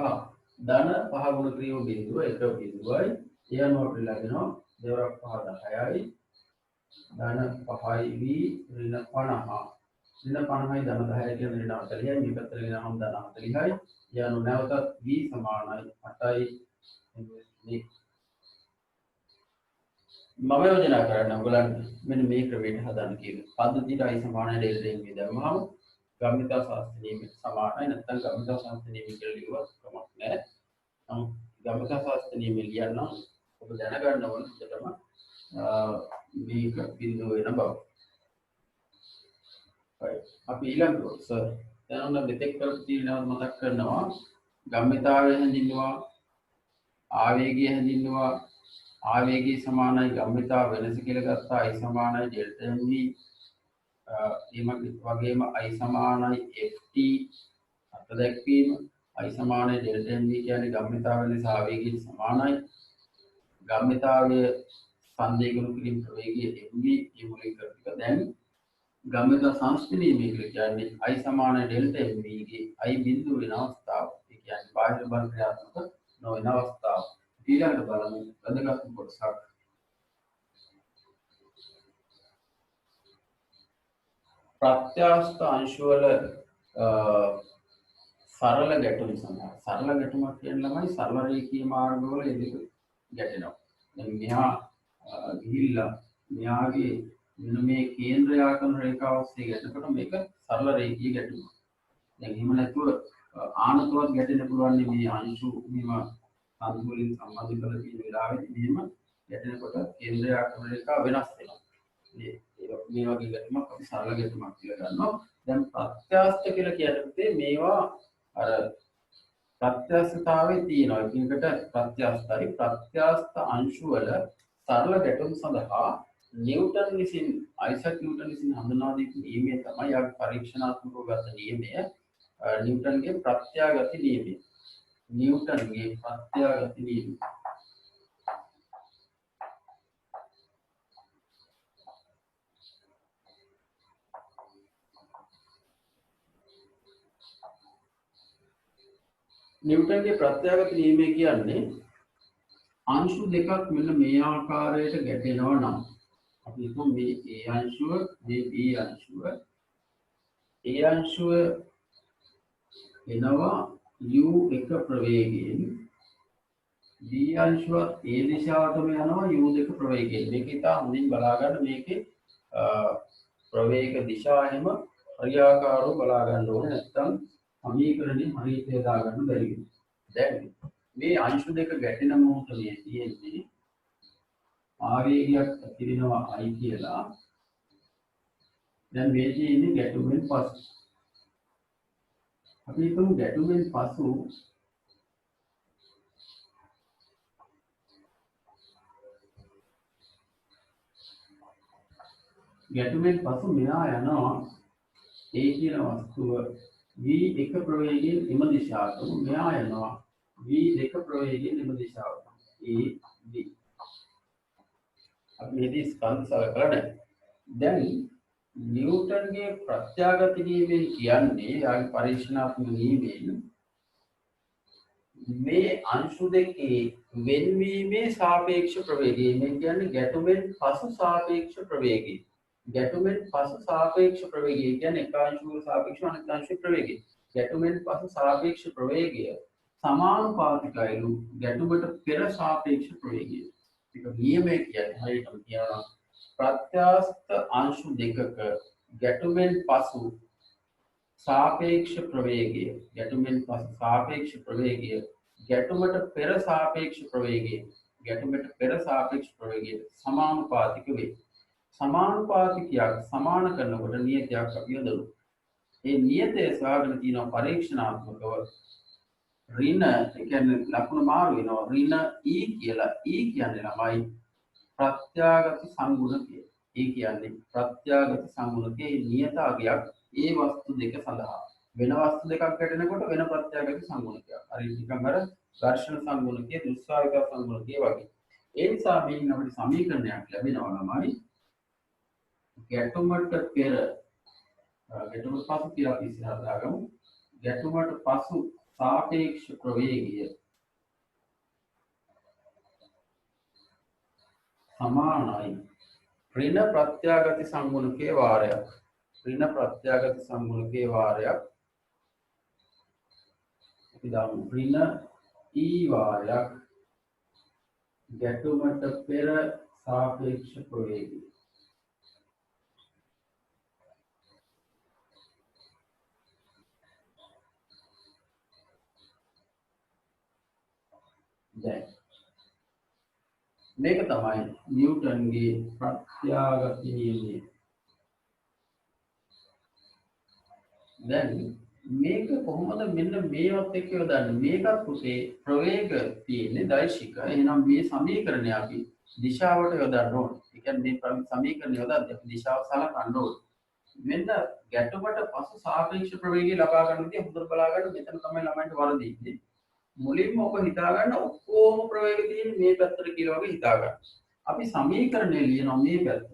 ධන 5 ගුණ කිරීම බිඳුව 1 බිඳුවයි ඒ අනුව අපිට ලැබෙනවා දෙවරක් 5 10යි ධන 5යි v ඍණ 50 ඍණ 50යි ධන 10යි කියන ඍණ 40යි මේ පැත්තට ගෙනහම ධන 40යි ඒ අනුව නැවතත් v සමානයි 8යි මම යෝජනා කරන්න ඔයගලන්ට මෙන්න මේ ක්‍රමයට හදන්න කියලා. පද්ධතියට I සමානයි ඩෙල්ටා m දැම්මම ගම්මිතා ශාස්ත්‍රණීය සමානයි නැත්නම් ගම්මිතා ශාස්ත්‍රණීය කියලා ලියුවත් කමක් නැහැ. නමුත් ගම්මිතා ශාස්ත්‍රණීය ලියන්න ඔබ දැනගන්න ඕන විදිහටම මේක බිඳුව වෙන බව. right අපි ඊළඟට සර් දැන් ඔන්න මෙතෙක් කරපු තීරණවත් මතක් කරනවා ගම්මිතාවය හැඳින්වුවා ආවේගය හැඳින්වුවා ආවේගය සමානයි ගම්මිතා වෙනස කියලා ගත්තා I සමානයි ඩෙල්ටා m වගේම I සමානයි ft අත දැක්වීම I සමානයි ඩෙල්ටා m කියන්නේ ගම්මිතා වෙනස ආවේගයට සමානයි ගම්මිතාවය ස්කන්ධය ගුණ කිරීම ප්‍රවේගය mv මුලික කරපිට දැන් ගමක සංස්පිනීමේ කියලා කියන්නේ I සමාන ඩෙල්ටා MV ගේ I බිඳුව වෙන අවස්ථාව. ඒ කියන්නේ බාහිර බල ක්‍රියාත්මක නොවන අවස්ථාව. ඊළඟට බලමු වැදගත් කොටසක්. ප්‍රත්‍යස්ත අංශු වල සරල ගැටුම් සඳහා සරල ගැටුමක් කියන ළමයි සරල රේඛීය මාර්ගවල ඒ දෙක ගැටෙනවා. දැන් මෙහා ගිහිල්ලා මෙයාගේ මෙන්න මේ කේන්ද්‍රයාකරන රේඛාව ඔස්සේ ගැටෙනකොට මේක සරල රේඛීය ගැටුමක්. දැන් එහෙම නැතුව ආනතුවක් ගැටෙන්න පුළුවන් මේ අංශු මෙම සම්පූර්ණ සම්බන්ධ කරලා තියෙන වෙලාවෙදී මෙහෙම ගැටෙනකොට කේන්ද්‍රයාකරන රේඛාව වෙනස් වෙනවා. මේ වගේ ගැටුමක් අපි සරල ගැටුමක් කියලා ගන්නවා. දැන් ප්‍රත්‍යස්ත කියලා කියන්නේ මේවා අර ප්‍රත්‍යස්තතාවයේ තියෙනවා. ඒකට ප්‍රත්‍යස්තයි ප්‍රත්‍යස්ත අංශු වල සරල ගැටුම් සඳහා නිව්ටන් විසින් අයිසක් නිව්ටන් විසින් හඳුන්වා දීපු නියමය තමයි යාගේ පරීක්ෂණාත්මකව ගත නියමය. නිව්ටන්ගේ ප්‍රත්‍යාගති නියමය. නිව්ටන්ගේ ප්‍රත්‍යාගති නියමය. නිව්ටන්ගේ ප්‍රත්‍යාගත නියමය කියන්නේ අංශු දෙකක් මෙන්න මේ ආකාරයට ගැටෙනවා නම් අපි හිතමු මේ A අංශුව මේ B අංශුව A අංශුව එනවා u1 ප්‍රවේගයෙන් B අංශුව A දිශාවටම යනවා u2 ප්‍රවේගයෙන්. මේක ඉතා හොඳින් බලා ගන්න. මේකේ ප්‍රවේග දිශා එහෙම හරියාකාරව බලා ගන්න ඕනේ. නැත්නම් සමීකරණේ හරියට යොදා ගන්න බැරි වෙනවා. දැන් මේ අංශු දෙක ගැටෙන මොහොතේ තියෙන්නේ ආවේගයක් ඇතිවෙනවා I කියලා. දැන් මේ තියෙන්නේ ගැටුමෙන් පසු. අපි හිතමු ගැටුමෙන් පසු මෙහා යනවා A කියන වස්තුව v1 ප්‍රවේගයෙන් එම දිශාවට මෙහා යනවා v2 ප්‍රවේගයෙන් එම දිශාවට A B. අපි මේදී ස්කන්ධ සලකලා නැහැ. දැන් නිව්ටන්ගේ ප්‍රත්‍යාගත නියමය කියන්නේ යාගේ පරීක්ෂණාත්මක නියමයෙන් මේ අංශු දෙකේ වෙනවීමේ සාපේක්ෂ ප්‍රවේගය. මේ කියන්නේ ගැටුමෙන් පසු සාපේක්ෂ ප්‍රවේගය. ගැටුමෙන් පසු සාපේක්ෂ ප්‍රවේගය කියන්නේ එක අංශුවක සාපේක්ෂව අනෙක් අංශුවේ ප්‍රවේගය. ගැටුමෙන් පසු සාපේක්ෂ ප්‍රවේගය සමානුපාතිකයිලු ගැටුමට පෙර සාපේක්ෂ ප්‍රවේගය. ඒක නියමය කියන්නේ හරියටම කියනවා ප්‍රත්‍යස්ත අංශු දෙකක ගැටුමෙන් පසු සාපේක්ෂ ප්‍රවේගය ගැටුමට පෙර සාපේක්ෂ ප්‍රවේගය සමානුපාතික වේ. සමානුපාතිකයක් සමාන කරනකොට නියතයක් අපි යොදමු. ඒ නියතය සාගෙන තියෙන පරීක්ෂණාත්මකව ඍණ ඒ කියන්නේ ලකුණ මාරු වෙනවා. ඍණ E කියලා. E කියන්නේ ළමයි ප්‍රත්‍යාගත සංගුණකය. ඒ කියන්නේ ප්‍රත්‍යාගත සංගුණකයේ නියත අගයක් ඒ වස්තු දෙක සඳහා. වෙන වස්තු දෙකක් ගැටෙනකොට වෙන ප්‍රත්‍යාගත සංගුණකයක්. හරි නිකන් අර ඝර්ෂණ සංගුණකයේ දුස්සාවික සංගුණකයේ වගේ. ඒ නිසා මේකින් අපිට සමීකරණයක් ලැබෙනවා ළමයි. ගැටුමට පෙර ගැටුමට පසු කියලා අපි ඉස්සරහට දාගමු. ගැටුමට පසු සාපේක්ෂ ප්‍රවේගය සමානයි ඍණ ප්‍රත්‍යාගත සංගුණකයේ වාරයක්. ඍණ ප්‍රත්‍යාගත සංගුණකයේ වාරයක් අපි දාමු ඍණ E වාරයක් ගැටුමට පෙර සාපේක්ෂ ප්‍රවේගය. දැන් මේක තමයි නිව්ටන්ගේ ප්‍රත්‍යාගත නියමය. දැන් මේක කොහොමද මෙන්න මේවත් එක්ක යොදන්නේ? මේකත් පුතේ ප්‍රවේග තියෙන්නේ දෛශික. එහෙනම් මේ සමීකරණය අපි දිශාවට යොදන්න ඕනේ. ඒ කියන්නේ මේ සමීකරණය යොදද්දී අපි දිශාව සලකන්න ඕනේ. මෙන්න ගැටුමට පසු සාපේක්ෂ ප්‍රවේගය ලබා ගන්න විදිය හොඳට බලා ගන්න. මෙතන තමයි ළමයින්ට වරදින්නේ. මුලින්ම ඔබ හිතා ගන්න ඔක්කොම ප්‍රවේග තියෙන්නේ මේ පැත්තට කියලා වගේ හිතා ගන්න. අපි සමීකරණය ලියනවා මේ පැත්ත.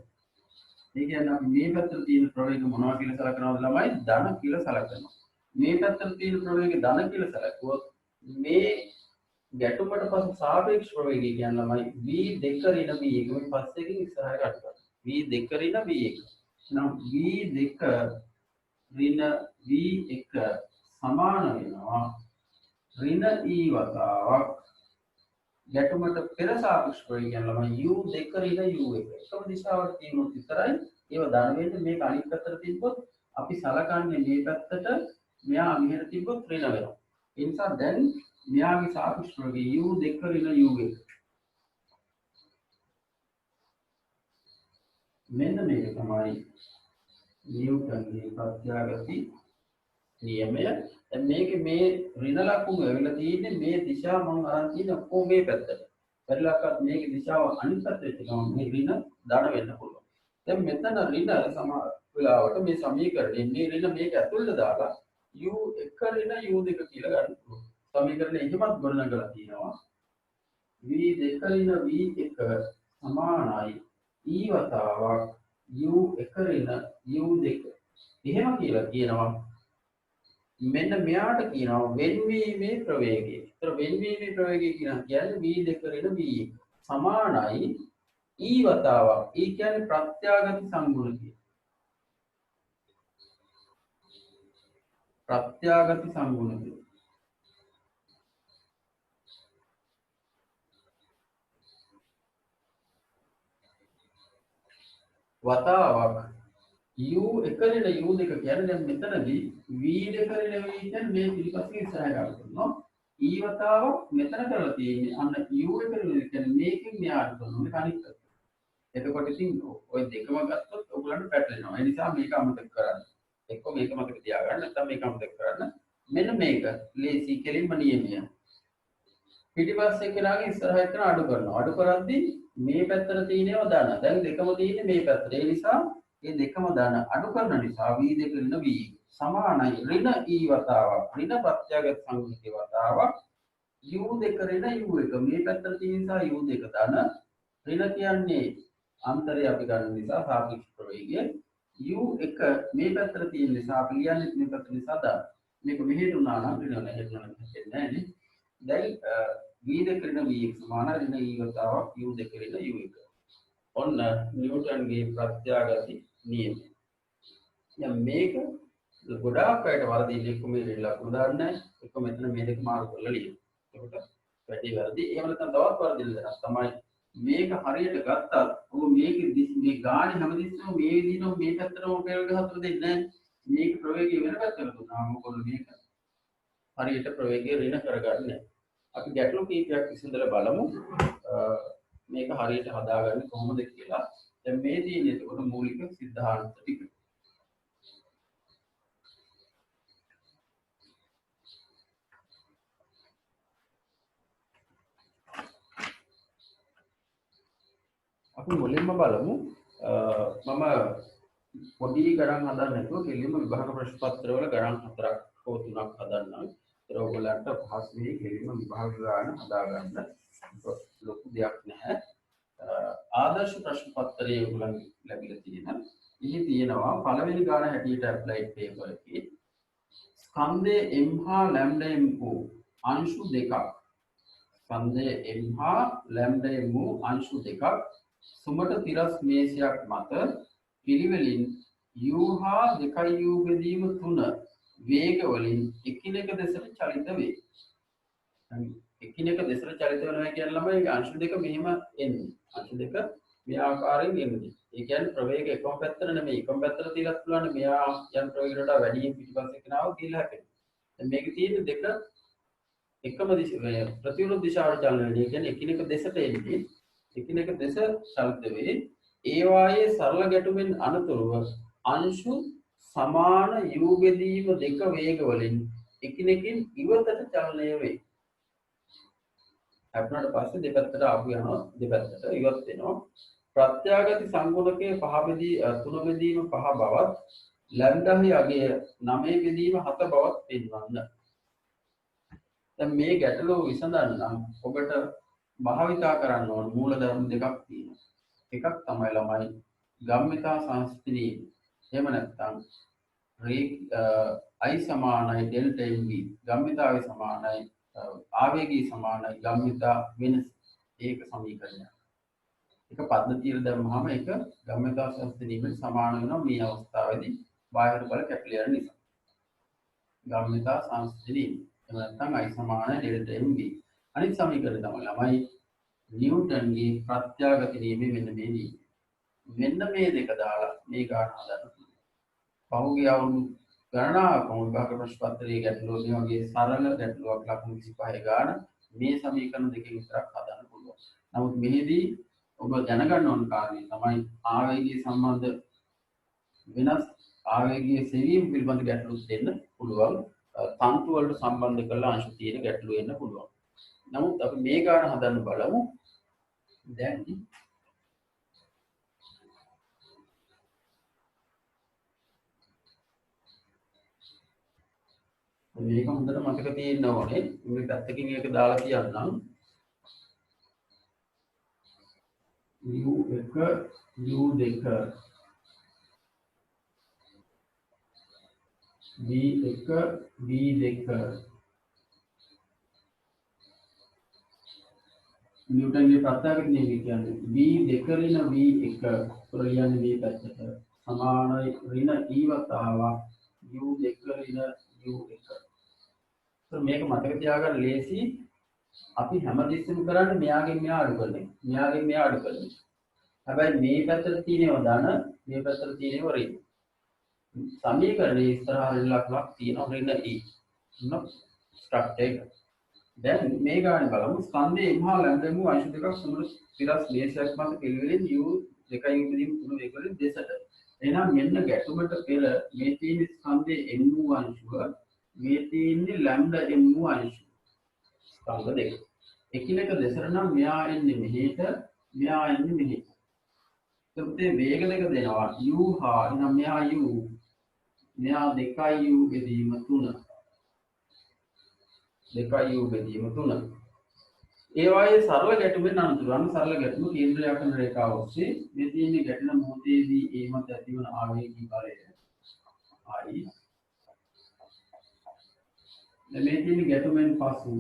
ඒ කියන්නේ අපි මේ පැත්තට තියෙන ප්‍රවේගය මොනවා කියලා සලකනවද ළමයි? ධන කියලා සලකනවා. මේ පැත්තට තියෙන ප්‍රවේගය ධන කියලා සලකුවොත් මේ ගැටුමට පසු සාපේක්ෂ ප්‍රවේගය කියන්නේ ළමයි v2 ඍණ v1 මේ පස්සේකින් ඉස්සරහට අඩු කරනවා. v2 ඍණ v1. එහෙනම් v2 ඍණ v1 සමාන වෙනවා ඍණ e වතාවක් ගැටුමට පෙර සාපේක්ෂ ප්‍රවේගය කියන්නේ ළමයි u2 ඍණ u1. එකම දිශාවට තියෙනොත් විතරයි ඒව ධන වෙන්නේ. මේක අනිත් පැත්තට තිබ්බොත් අපි සලකන්නේ මේ පැත්තට මෙහා මෙහෙට තිබ්බොත් ඍණ වෙනවා. ඒ නිසා දැන් මෙයාගේ සාපේක්ෂ ප්‍රවේගය u2 ඍණ u1. මෙන්න මේක තමයි නිව්ටන්ගේ ප්‍රත්‍යාගති නියමය. දැන් මේකේ මේ ඍණ ලකුණු ඇවිල්ලා තියෙන්නේ මේ දිශාව මම අරන් තියෙන ඔක්කොම මේ පැත්තට. පරිලක්කත් මේකේ දිශාව අනිත් පැත්තට වෙච්ච ගමන් මේ ඍණ ධන වෙන්න පුළුවන්. දැන් මෙතන ඍණ සමහර වෙලාවට මේ සමීකරණය මේ ඍණ මේක ඇතුළට දාලා u1 ඍණ u2 කියලා ගන්න පුළුවන්. සමීකරණය එහෙමත් ගොඩනගලා තියෙනවා. v2 ඍණ v1 සමානයි e වතාවක් u1 ඍණ u2. එහෙම කියලා කියනවා. මෙන්න මෙයාට කියනවා වෙන්වීමේ ප්‍රවේගය. ඒතර වෙන්වීමේ ප්‍රවේගය කියන්නේ v2 ඍණ v1 සමානයි e වතාවක්. e කියන්නේ ප්‍රත්‍යාගති සංගුණකය. ප්‍රත්‍යාගති සංගුණකය. වතාවක් u1 ඍණ u2 කියන්නේ දැන් මෙතනදී v2 ඍණ v කියන්නේ මේ පිළිපස්සේ ඉස්සරහට ගන්න කරනවා. e වතාවක් මෙතන කරලා තියෙන්නේ අන්න u1 ඍණ කියන්නේ මේකෙන් මෙහාට කරනවා. මේක අනිත් පැත්ත. එතකොට ඉතින් ඔය දෙකම ගත්තොත් ඔයගලන්ට පැටලෙනවා. ඒ නිසා මේක අමතක කරන්න. එක්ක මේක මතක තියාගන්න නැත්නම් මේක අමතක කරන්න. මෙන්න මේක ලේසි කෙලින්ම නියමය. පිටිපස්සේ කෙනාගේ ඉස්සරහට කරන අඩු කරනවා. අඩු කරද්දී මේ පැත්තට තියෙනව දාන. දැන් දෙකම තියෙන්නේ මේ පැත්තට. ඒ නිසා මේ දෙකම දාන අඩු කරන නිසා v2 ඍණ v සමානයි ඍණ e වතාවක් ඍණ ප්‍රත්‍යාගත සංගුණික වතාවක් u2 ඍණ u1. මේ පැත්තට තියෙන නිසා u2 දාන ඍණ කියන්නේ අන්තරය අපි ගන්න නිසා සාපේක්ෂ ප්‍රවේගය u1 මේ පැත්තට තියෙන නිසා අපි කියන්නේ මේ පැත්ත නිසා දාන. මේක මෙහෙට උනා නම් ඍණ නැහැ හෙට නැහැ නේ. දැන් v2 ඍණ v1 සමාන ඍණ e වතාවක් u2 ඍණ u1. ඔන්න නිව්ටන්ගේ ප්‍රත්‍යාගති නියමය. දැන් මේක ගොඩාක් අයට වරදින්නේ එක්ක මේ ඍණ ලකුණු දාන්නේ නැහැ. එක්ක මෙතන මේ දෙක මාරු කරලා ලියන. ඒකට වැඩි වැරදි. එහෙම නැත්නම් තවත් වරදින දෙයක් තමයි මේක හරියට ගත්තත් ඔබ මේ ගානේ හැමතිස්සෙම මේ විදිහටම මේ පැත්තටම පෙරක හතර දෙන්නේ නැහැ. මේක ප්‍රවේගය වෙන පැත්තකට දුන්නාම මොකද මේක හරියට ප්‍රවේගය ඍණ කරගන්නේ නැහැ. අපි ගැටලු කීපයක් විසඳලා බලමු. මේක හරියට හදාගන්නේ කොහොමද කියලා. දැන් මේ තියෙන එතකොට මූලික સિદ્ધාන්ත ටික. අපි මුලින්ම බලමු මම පොඩි ගණන් හදන්න නැතුව කෙලින්ම විභාග ප්‍රශ්න පත්‍රවල ගණන් හතරක් හෝ තුනක් හදන්නම්. ඒක ඔයගොල්ලන්ට පහසුවෙන් කෙලින්ම විභාග ගණන් හදාගන්න ලොකු දෙයක් නැහැ. ආදර්ශ ප්‍රශ්න පත්‍රයේ ඔයගොල්ලන් ලැබිලා තියෙන. ඉහි තියෙනවා පළවෙනි ගාන හැටියට ඇප්ලයිඩ් පේපර් එකේ ස්කන්ධයේ m හා ලැම්ඩා m වූ අංශු දෙකක්. ස්කන්ධයේ m හා ලැම්ඩා m වූ අංශු දෙකක් සුමට තිරස් මේසයක් මත පිළිවෙලින් u හා 2u බෙදීම 3 වේග වලින් එකිනෙක දෙසට චලිත වේ. එකිනෙක දෙසට චලිත වෙනවා කියන ළමයි අංශු දෙක මෙහෙම එන්නේ. අංශු දෙක මේ ආකාරයෙන් එන්නේ. ඒ කියන්නේ ප්‍රවේග එකම පැත්තට නෙමෙයි එකම පැත්තට තියලා පුළුවන් මෙයා යන ප්‍රවේගයට වැඩි පිටිපස්සේ කෙනාව කියලා හැපෙනවා. දැන් මේක තියෙන්නේ දෙක එකම ප්‍රතිවිරුද්ධ දිශාවට චලනය වෙන්නේ. ඒ කියන්නේ එකිනෙක දෙසට එන්නේ. එකිනෙක දෙස චලිත වේ. ඒ වායේ සරල ගැටුමින් අනතුරුව අංශු සමාන u බෙදීම දෙක වේග වලින් එකිනෙකින් ඉවතට චලනය වේ. අපනට පස්සේ දෙපැත්තට ආපු යනවා දෙපැත්තට ඉවත් වෙනවා. ප්‍රත්‍යාගති සංගුණකයේ 3 බෙදීම 5 බවත් ලැම්ඩාහි අගය 9 බෙදීම 7 බවත් පෙන්වන්න. දැන් මේ ගැටලුව විසඳන්න නම් ඔබට භාවිතා කරන්න ඕන මූලධර්ම දෙකක් තියෙනවා. එකක් තමයි ළමයි ගම්මිතා සංස්ථිනී එහෙම නැත්නම් I සමානයි ඩෙල්ටා MV ගම්මිතාවේ සමානයි ආවේගී සමානයි ගම්මිතා වෙනස ඒක සමීකරණය. එක පද්ධතියට දැම්මහම ඒක ගම්මිතා සංස්ථිනීමට සමාන වෙනවා මේ අවස්ථාවේදී බාහිර බල කැපිලා යන නිසා. ගම්මිතා සංස්ථිනීම එහෙම නැත්නම් I සමානයි ඩෙල්ටා MV. අනිත් සමීකරණය තමයි ළමයි නිව්ටන්ගේ ප්‍රත්‍යාඝාත නියමය මෙන්න මේ නියමය. මෙන්න මේ දෙක දාලා මේ ගාන හදන්න. පහුගිය අවුරුදු ගණනාවක විභාග ප්‍රශ්න පත්‍රයේ ගැටලුව මේ වගේ සරල ගැටලුවක් ලකුණු 25 ගාන මේ සමීකරණ දෙකෙන් විතරක් හදන්න පුළුවන්. නමුත් මෙහිදී ඔබ දැනගන්න ඕන කාරණේ තමයි ආවේගීය සම්බන්ධ වෙනස් ආවේගීය සෙවීම පිළිබඳ ගැටලු දෙන්න පුළුවන්. තන්තු වලට සම්බන්ධ කරලා අංශ තියෙන ගැටලු එන්න පුළුවන්. නමුත් අපි මේ ගාන හදන්න බලමු. දැන් මේක හොඳට මතක තියෙන්න ඕනේ. මේ පැත්තකින් ඒක දාලා කියන්නම්. U1 U2 V1 V2 न्यूटनගේ ප්‍රත්‍යාඝාත නියමය කියන්නේ V2 ඍණ V1 ප්‍රලියන්නේ මේ පැත්තට සමානයි ඍණ E වතාවක් U2 ඍණ U1. මේක මතක තියාගන්න ලේසි. අපි හැමදෙස්සෙම කරන්නේ මෙයාගෙන් මෙයා අඩු කරන එක. මෙයාගෙන් මෙයා අඩු කරන එක. හැබැයි මේ පැත්තට තියෙනව ධන, මේ පැත්තට තියෙනව ඍණ. සමීකරණයේ ඉස්සරහා ඍණ ලකුණක් තියෙනවා ඍණ E. නෝ ස්ට්‍රක්චර් එක. දැන් මේ ගානේ බලමු ස්කන්ධයේ M හා ලැම්ඩා මු අංශ දෙකක් සමරු ස්ථිරස් මේසයක් මත පිළිවෙලින් U2 උපදීන් තුන වේගවලින් දෙසට. එහෙනම් මෙන්න ගැටුමට පෙර මේ තියෙන ස්කන්ධයේ M වූ අංශුව මේ තියෙන්නේ ලැම්ඩා M වූ අංශුව. ස්කන්ධ දෙක. එකිනෙක දෙසට නම් මෙයා එන්නේ මෙහෙට, මෙයා එන්නේ මෙහෙට. එතකොට වේග දෙක දෙනවා U හා එහෙනම් මෙයා U මෙයා 2U බෙදීම 3. 2U බෙදීම 3. ඒ වායේ සරල ගැටුමෙන් අනුතරන සරල ගැටුම කේන්ද්‍රයාකරන රේඛාව ඔස්සේ මේ තියෙන ගැටෙන මොහොතේදී ඒ මත ඇතිවන ආවේගී බලය I මේ තියෙන ගැටුමෙන් පසු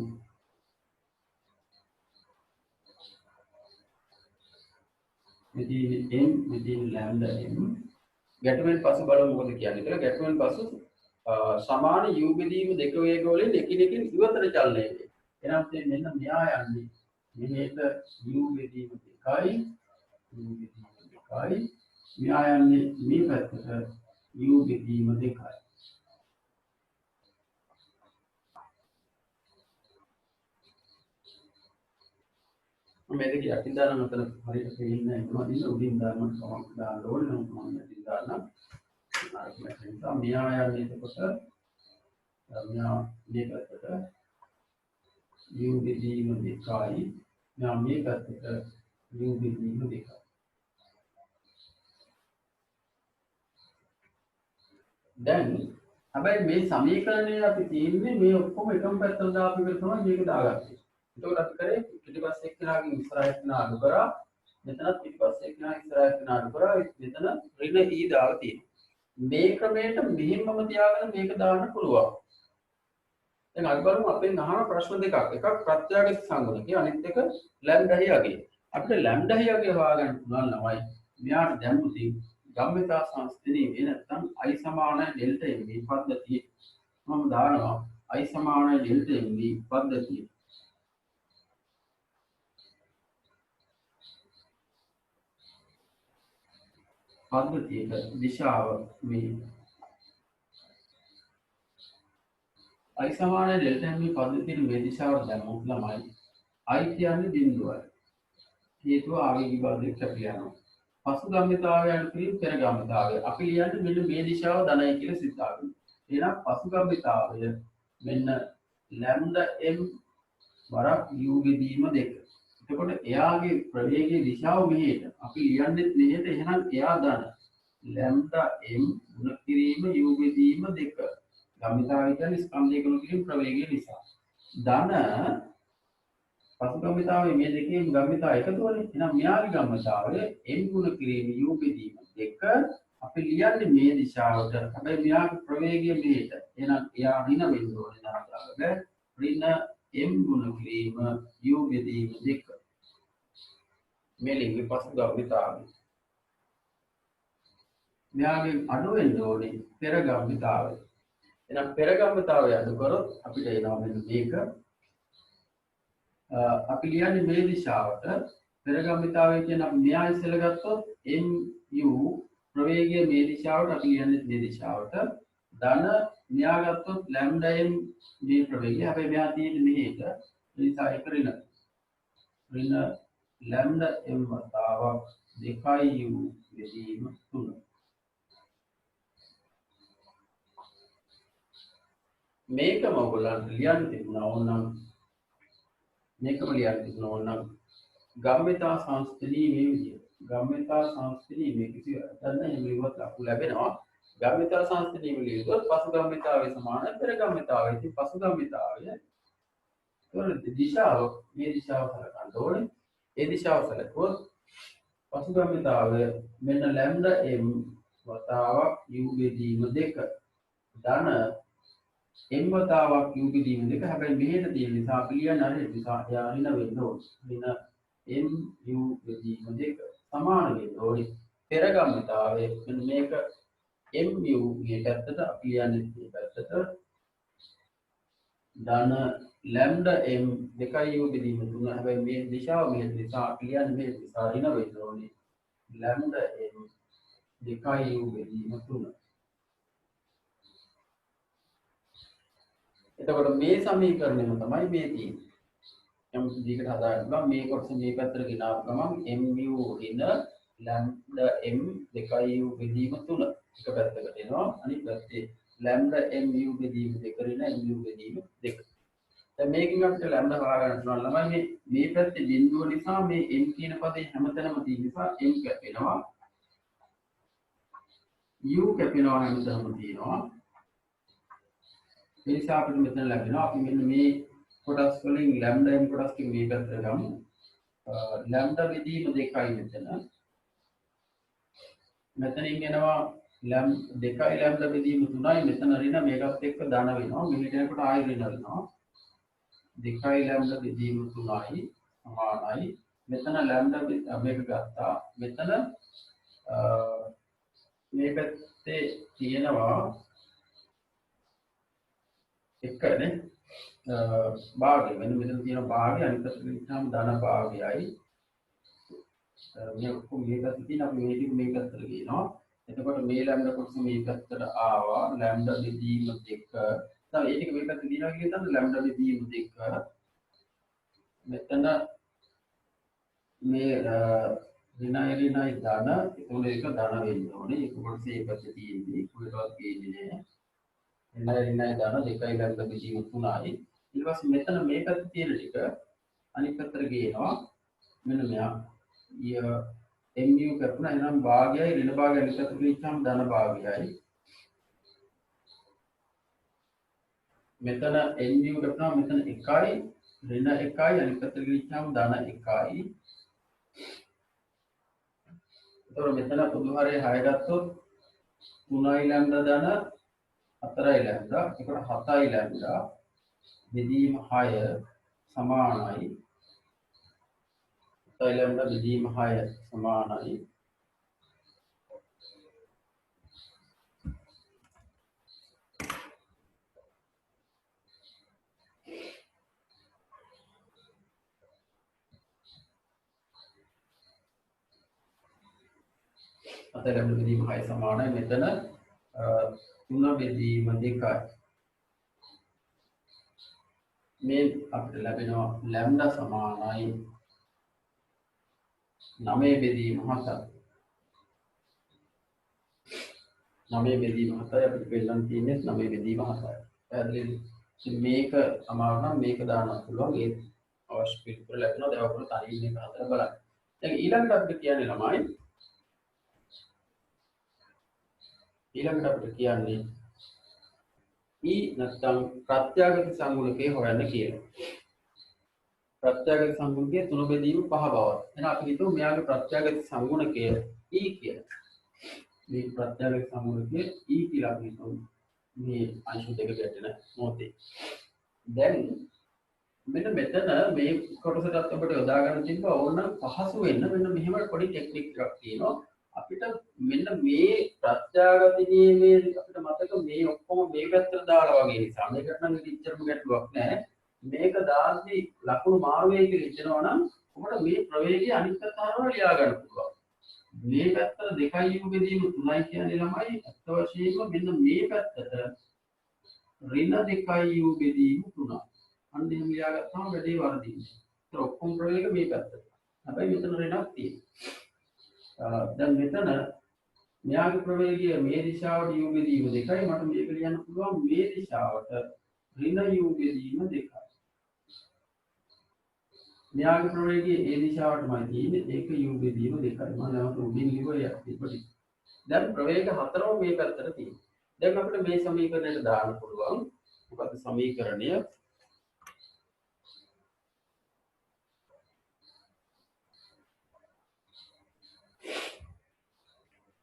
මේ තියෙන M මේ තියෙන ලැම්ඩා M ගැටුමෙන් පසු බලමු මොකද කියන්නේ කියලා. ගැටුමෙන් පසු සමාන U බෙදීම දෙක වේග වලින් එකිනෙකින් ඉවතට චලනය වේ. එහෙනම් මෙන්න මෙයා යන්නේ මෙහෙට U බෙදීම 2යි U බෙදීම 2යි මෙයා යන්නේ මේ පැත්තට U බෙදීම 2යි. මේ දෙක යටින් දාන අතර හරියට පේන්නේ නැහැ. ඉතින් උඩින් දාන්න කමක් දාන්න ඕනේ නම් මම යටින් දාන්න. මෙයා යන්නේ එතකොට මෙයා මේ පැත්තට U බෙදීම 2යි මෙයා මේ පැත්තට U බෙදීම 2යි. දැන් හැබැයි මේ සමීකරණය අපි තියෙන්නේ මේ ඔක්කොම එකම පැත්තට දාපු එක තමයි මේක දාගත්තේ. එතකොට අපි කරේ පිටිපස්සේ එක්කෙනාගෙන් ඉස්සරහට කෙනා අඩු කරා මෙතනත් පිටිපස්සේ එක්කෙනා ඉස්සරහට කෙනා අඩු කරා මෙතන ඍණ E දාලා තියෙනවා. මේ ක්‍රමයට මෙහෙමම තියාගෙන මේක දාන්න පුළුවන්. දැන් අපි බලමු අපෙන් අහන ප්‍රශ්න දෙකක්. එකක් ප්‍රත්‍යාඝාත සංගුණකේ අනිත් එක ලැම්ඩා හි අගය. අපිට ලැම්ඩා හි අගය හොයාගන්න පුළුවන් ළමයි. මෙයාට දැම්මුදී ගම්මිතා සංස්ථිනී වේ නැත්නම් I සමානයි ඩෙල්ටා MV පද්ධතිය. මම දානවා I සමානයි ඩෙල්ටා MV පද්ධතිය. පද්ධතියට දිශාව මේ I සමානයි ඩෙල්ටා MV පද්ධතියේ මේ දිශාවට දැම්මොත් ළමයි I කියන්නේ බිඳුවයි. හේතුව ආවේගී බල දෙක කැපිලා යනවා. පසුගාමිතාවය අනුකූලිත පෙරගාමිතාවය. අපි ලියන්නේ මෙන්න මේ දිශාව ධනයි කියලා සිතාගෙන. එහෙනම් පසුගාමිතාවය මෙන්න ලැම්ඩා m වරක් u බෙදීම 2. එතකොට එයාගේ ප්‍රවේගයේ දිශාව මෙහෙට. අපි ලියන්නේ මෙහෙට. එහෙනම් එයා ධන ලැම්ඩා m ගුණ කිරීම u බෙදීම 2. ගාමිතාවය කියන්නේ ස්කන්ධය ගුණ කිරීම ප්‍රවේගය නිසා. ධන පසුගාමිතාවේ මේ දෙකේම ගාමිතා එකතුවනේ. එහෙනම් මෙයාගේ ගාමිතාවේ m ගුණ කිරීම u බෙදීම දෙක අපි ලියන්නේ මේ දිශාවට. හැබැයි මෙයාගේ ප්‍රවේගය මෙහෙට. එහෙනම් එයා ඍණ වෙන්න ඕනේ නාමතාවක. ඍණ m ගුණ කිරීම u බෙදීම දෙක. මේ ලිංගි පසුගාමිතාවේ. මෙයාගේ අඩු වෙන්න ඕනේ පෙර ගාමිතාවේ. එහෙනම් පෙර ගාමිතාවය අඩු කරොත් අපිට එනවා මෙන්න මේක. අපි ලියන්නේ මේ දිශාවට පෙරගම්මිතාවය කියන අපි මෙයා ඉස්සෙල්ලා ගත්තොත් mu ප්‍රවේගය මේ දිශාවට අපි ලියන්නේ මේ දිශාවට ධන මෙයා ගත්තොත් lambda m මේ ප්‍රවේගය හැබැයි මෙයා තියෙන්නේ මෙහෙට ඒ නිසා එක ඍණ lambda m වතාවක් 2u බෙදීම 3 මේකම ඔයගොල්ලන්ට ලියන්න තිබුණා ඕනනම් මේකම ලියන්න තිබුණා ඕනනම් ගම්මිතා සංස්ථනී මේ විදිය. ගම්මිතා සංස්ථනී මේ කිසි දැන් මේවත් ලකුණු ලැබෙනවා. ගම්මිතා සංස්ථනී වලියොත් පසු ගම්මිතාවේ සමාන පෙර ගම්මිතාවේ. ඉතින් පසු ගම්මිතාවේ ඒවල දිශාව මේ දිශාව සලකන්න ඕනේ. ඒ දිශාව සලකුවොත් පසු ගම්මිතාවේ මෙන්න lambda m වතාවක් u බෙදීම 2 ධන m වතාවක් u බෙදීම 2 හැබැයි මෙහෙට තියෙන නිසා අපි ලියන්නේ අර නිසා එයා ඍණ වෙන්න ඕනේ. ඍණ mu බෙදීම 2 සමාන වෙන්න ඕනේ. පෙර ගම්මිතාවේ මෙන්න මේක mu මේ පැත්තට අපි ලියන්නේ මේ පැත්තට ධන lambda m 2u බෙදීම 3 හැබැයි මේ දිශාව මේ නිසා අපි ලියන්නේ මේ දිශාව ඍණ වෙන්න ඕනේ. lambda m 2u බෙදීම 3 එතකොට මේ සමීකරණයම තමයි මේ තියෙන්නේ. m දිගට හදාගන්න මේ කොටස මේ පැත්තට ගෙනාව ගමන් mu ඍණ lambda m 2u බෙදීම 3 එක පැත්තකට එනවා. අනිත් පැත්තේ lambda mu බෙදීම 2 ඍණ mu බෙදීම 2. දැන් මේකෙන් අපිට lambda හොයාගන්න පුළුවන් ළමයි මේ පැත්තේ බිඳුව නිසා මේ m කියන පදේ හැමතැනම තියෙන නිසා m කැපෙනවා. u කැපෙනවා හැමතැනම තියෙනවා. ඒ නිසා අපිට මෙතන ලැබෙනවා අපි මෙන්න මේ කොටස් වලින් lambda m කොටස් ටික මේ පැත්තට ගමු. lambda බෙදීම 2යි මෙතන. මෙතනින් එනවා 2යි lambda බෙදීම 3යි මෙතන ඍණ මේකත් එක්ක ධන වෙනවා. මෙහෙට යනකොට ආයෙ ඍණ වෙනවා. 2යි lambda බෙදීම 3යි සමානයි. මෙතන lambda මේක ගත්තා. මෙතන මේ පැත්තේ තියෙනවා එකනේ භාගය වෙන මෙතන තියෙන භාගය අනිත් පැත්තට ගියාම ධන භාගයයි මේ ඔක්කොම මේ පැත්තේ තියෙන අපි මේ ටික මේ පැත්තට ගේනවා. එතකොට මේ lambda කොටස මේ පැත්තට ආවා lambda බෙදීම 2 දැන් ඒ ටික මේ පැත්තේ දිනවා කියන තම lambda බෙදීම 2 මෙතන මේ ඍණයි ධන ඒකෝල එක ධන වෙන්න ඕනේ. ඒක කොටස මේ පැත්තේ තියෙන්නේ කොහෙටවත් ගේන්නේ නැහැ. ඍණයි ධන 2යි lambda බෙදීම 3යි. ඊට පස්සේ මෙතන මේ පැත්තේ තියෙන ටික අනිත් පැත්තට ගේනවා. මෙන්න මෙයා mu කරපුණා එනම් භාගයයි ඍණ භාගයයි අනිත් පැත්තට ගිහින් ධන භාගයයි. මෙතන mu කරපුණා මෙතන 1යි ඍණ 1යි අනිත් පැත්තට ගිහින් ධන 1යි. එතකොට මෙතන පොදු හරය 6 ගත්තොත් 3යි lambda ධන 4යි lambda එතකොට 7යි lambda බෙදීම 6 සමානයි 7යි lambda බෙදීම 6 සමානයි අතර lambda බෙදීම 6 සමානයි මෙතන 3 බෙදීම 2යි මේ අපිට ලැබෙනවා lambda සමානයි 9 බෙදීම 7යි 9 බෙදීම 7යි අපිට පෙන්නන්න තියෙන්නේ 9 බෙදීම 7යි පැහැදිලිද ඉතින් මේක අමාරු නම් මේක දාන්නත් පුළුවන් ඒ අවශ්‍ය පිළිතුර ලැබෙනවා දැන් ඔයගොල්ලෝ තනියෙන් මේක හදලා බලන්න දැන් ඊළඟට අපිට කියන්නේ ළමයි ඊළඟට අපිට කියන්නේ ඊ නැත්නම් ප්‍රත්‍යාගත සංගුණකේ හොයන්න කියලා. ප්‍රත්‍යාගත සංගුණකයේ තුන බෙදීම පහ බවත්. එහෙනම් අපි හිතමු මෙයාගේ ප්‍රත්‍යාගත සංගුණකය E කියලා. මේ ප්‍රත්‍යාගත සංගුණකයේ E කියලා අපි හිතමු. මේ අංශු දෙක ගැටෙන මොහොතේ. දැන් මෙන්න මෙතන මේ කොටසට අපිට යොදා ගන්න තියෙන ඕනනම් පහසු වෙන්න මෙන්න මෙහෙම පොඩි ටෙක්නික් එකක් තියෙනවා. අපිට මෙන්න මේ ප්‍රත්‍යාගතියේ මේ අපිට මතක මේ ඔක්කොම මේ පැත්තට දාලා වගේ නිසා මේකට නම් ඉච්චරම ගැටලුවක් නැහැ. මේක දාද්දි ලකුණු මාරු වෙයි කියලා හිතනවා නම් ඔබට මේ ප්‍රවේගය අනිත් පැත්ත හරවලා ලියා ගන්න පුළුවන්. මේ පැත්තට 2 u බෙදීම 3යි කියන්නේ ළමයි අත් වශයෙන්ම මෙන්න මේ පැත්තට ඍණ 2 u බෙදීම 3යි. අන්න එහෙම ලියාගත්තාම වැඩේ වර්ධින්නේ. ඒතර ඔක්කොම ප්‍රවේග මේ පැත්තට. හැබැයි මෙතන ඍණක් තියෙනවා. දැන් මෙතන මෙයාගේ ප්‍රවේගය මේ දිශාවට u බෙදීම 2යි මට මේක ලියන්න පුළුවන් මේ දිශාවට ඍණ u බෙදීම 2යි. මෙයාගේ ප්‍රවේගය ඒ දිශාවටමයි තියෙන්නේ ඒක u බෙදීම 2යි. මම නැවත උඩින් ලියුවා ඉතිපොඩි. දැන් ප්‍රවේග හතරම මේ පැත්තට තියෙනවා. දැන් අපිට මේ සමීකරණයට දාන්න පුළුවන්. මොකද සමීකරණය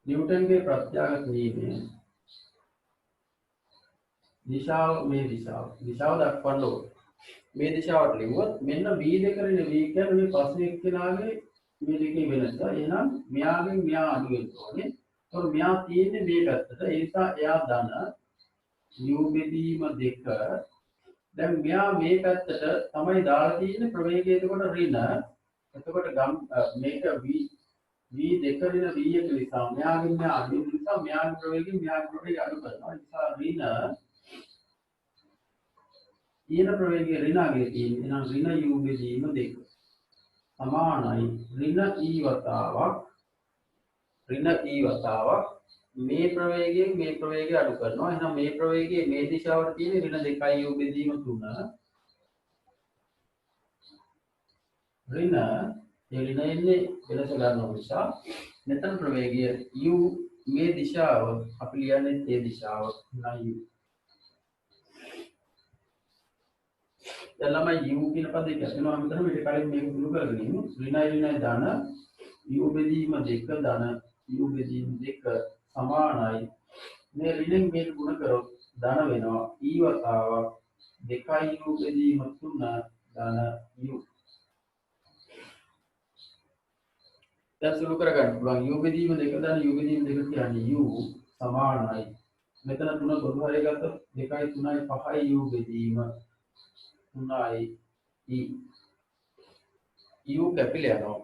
न्यूटनගේ ප්‍රත්‍යාගත නියමය දිශාව මේ දිශාව දක්වන්න ඕනේ. මේ දිශාවට ලියුවොත් මෙන්න v2 ඍණ v කියන්නේ මේ පස්සේ එක්කෙනාගේ මේ දෙකේ වෙනස. එහෙනම් මෙයාගෙන් මෙයා අඩු වෙන්න ඕනේ. ඒතකොට මෙයා තියෙන්නේ මේ පැත්තට. ඒ නිසා එයා ධන u බෙදීම 2. දැන් මෙයා මේ පැත්තට තමයි දාලා තියෙන්නේ ප්‍රවේගය. එතකොට ඍණ. එතකොට මේක v2 ඍණ v1 නිසා මෙයාගෙන් මෙයා අඩු වෙන නිසා මෙයාගේ ප්‍රවේගයෙන් මෙයාගේ ප්‍රවේගය අඩු කරනවා. ඒ නිසා ඍණ ඊන ප්‍රවේගය ඍණාගේ තියෙන. එහෙනම් ඍණ u බෙදීම 2 සමානයි ඍණ e වතාවක් මේ ප්‍රවේගයෙන් මේ ප්‍රවේගය අඩු කරනවා. එහෙනම් මේ ප්‍රවේගයේ මේ දිශාවට තියෙන ඍණ 2 u බෙදීම 3 ඍණ ඒ ඍණ එන්නේ වෙනස ගන්න නිසා මෙතන ප්‍රවේගය u මේ දිශාව අපි ලියන්නේ ඒ දිශාව ඍණ u. දැන් ළමයි u කියන පදේ කියනවා නම් මෙතන ඊට කලින් මේක දුරු කරගෙන ඉමු. ඍණ ධන u බෙදීම 2 ධන u බෙදීම 2 සමානයි මේ ඍණෙන් මේක ගුණ කරොත් ධන වෙනවා e වතාවක් 2 u බෙදීම 3 ධන u. දැන් සුළු කරගන්න පුළුවන් u බෙදීම 2 ධන u බෙදීම 2 කියන්නේ u සමානයි මෙතන 3 බොරු හරිය ගත්තොත් 2යි 3යි 5යි u බෙදීම 3යි e u කැපිලා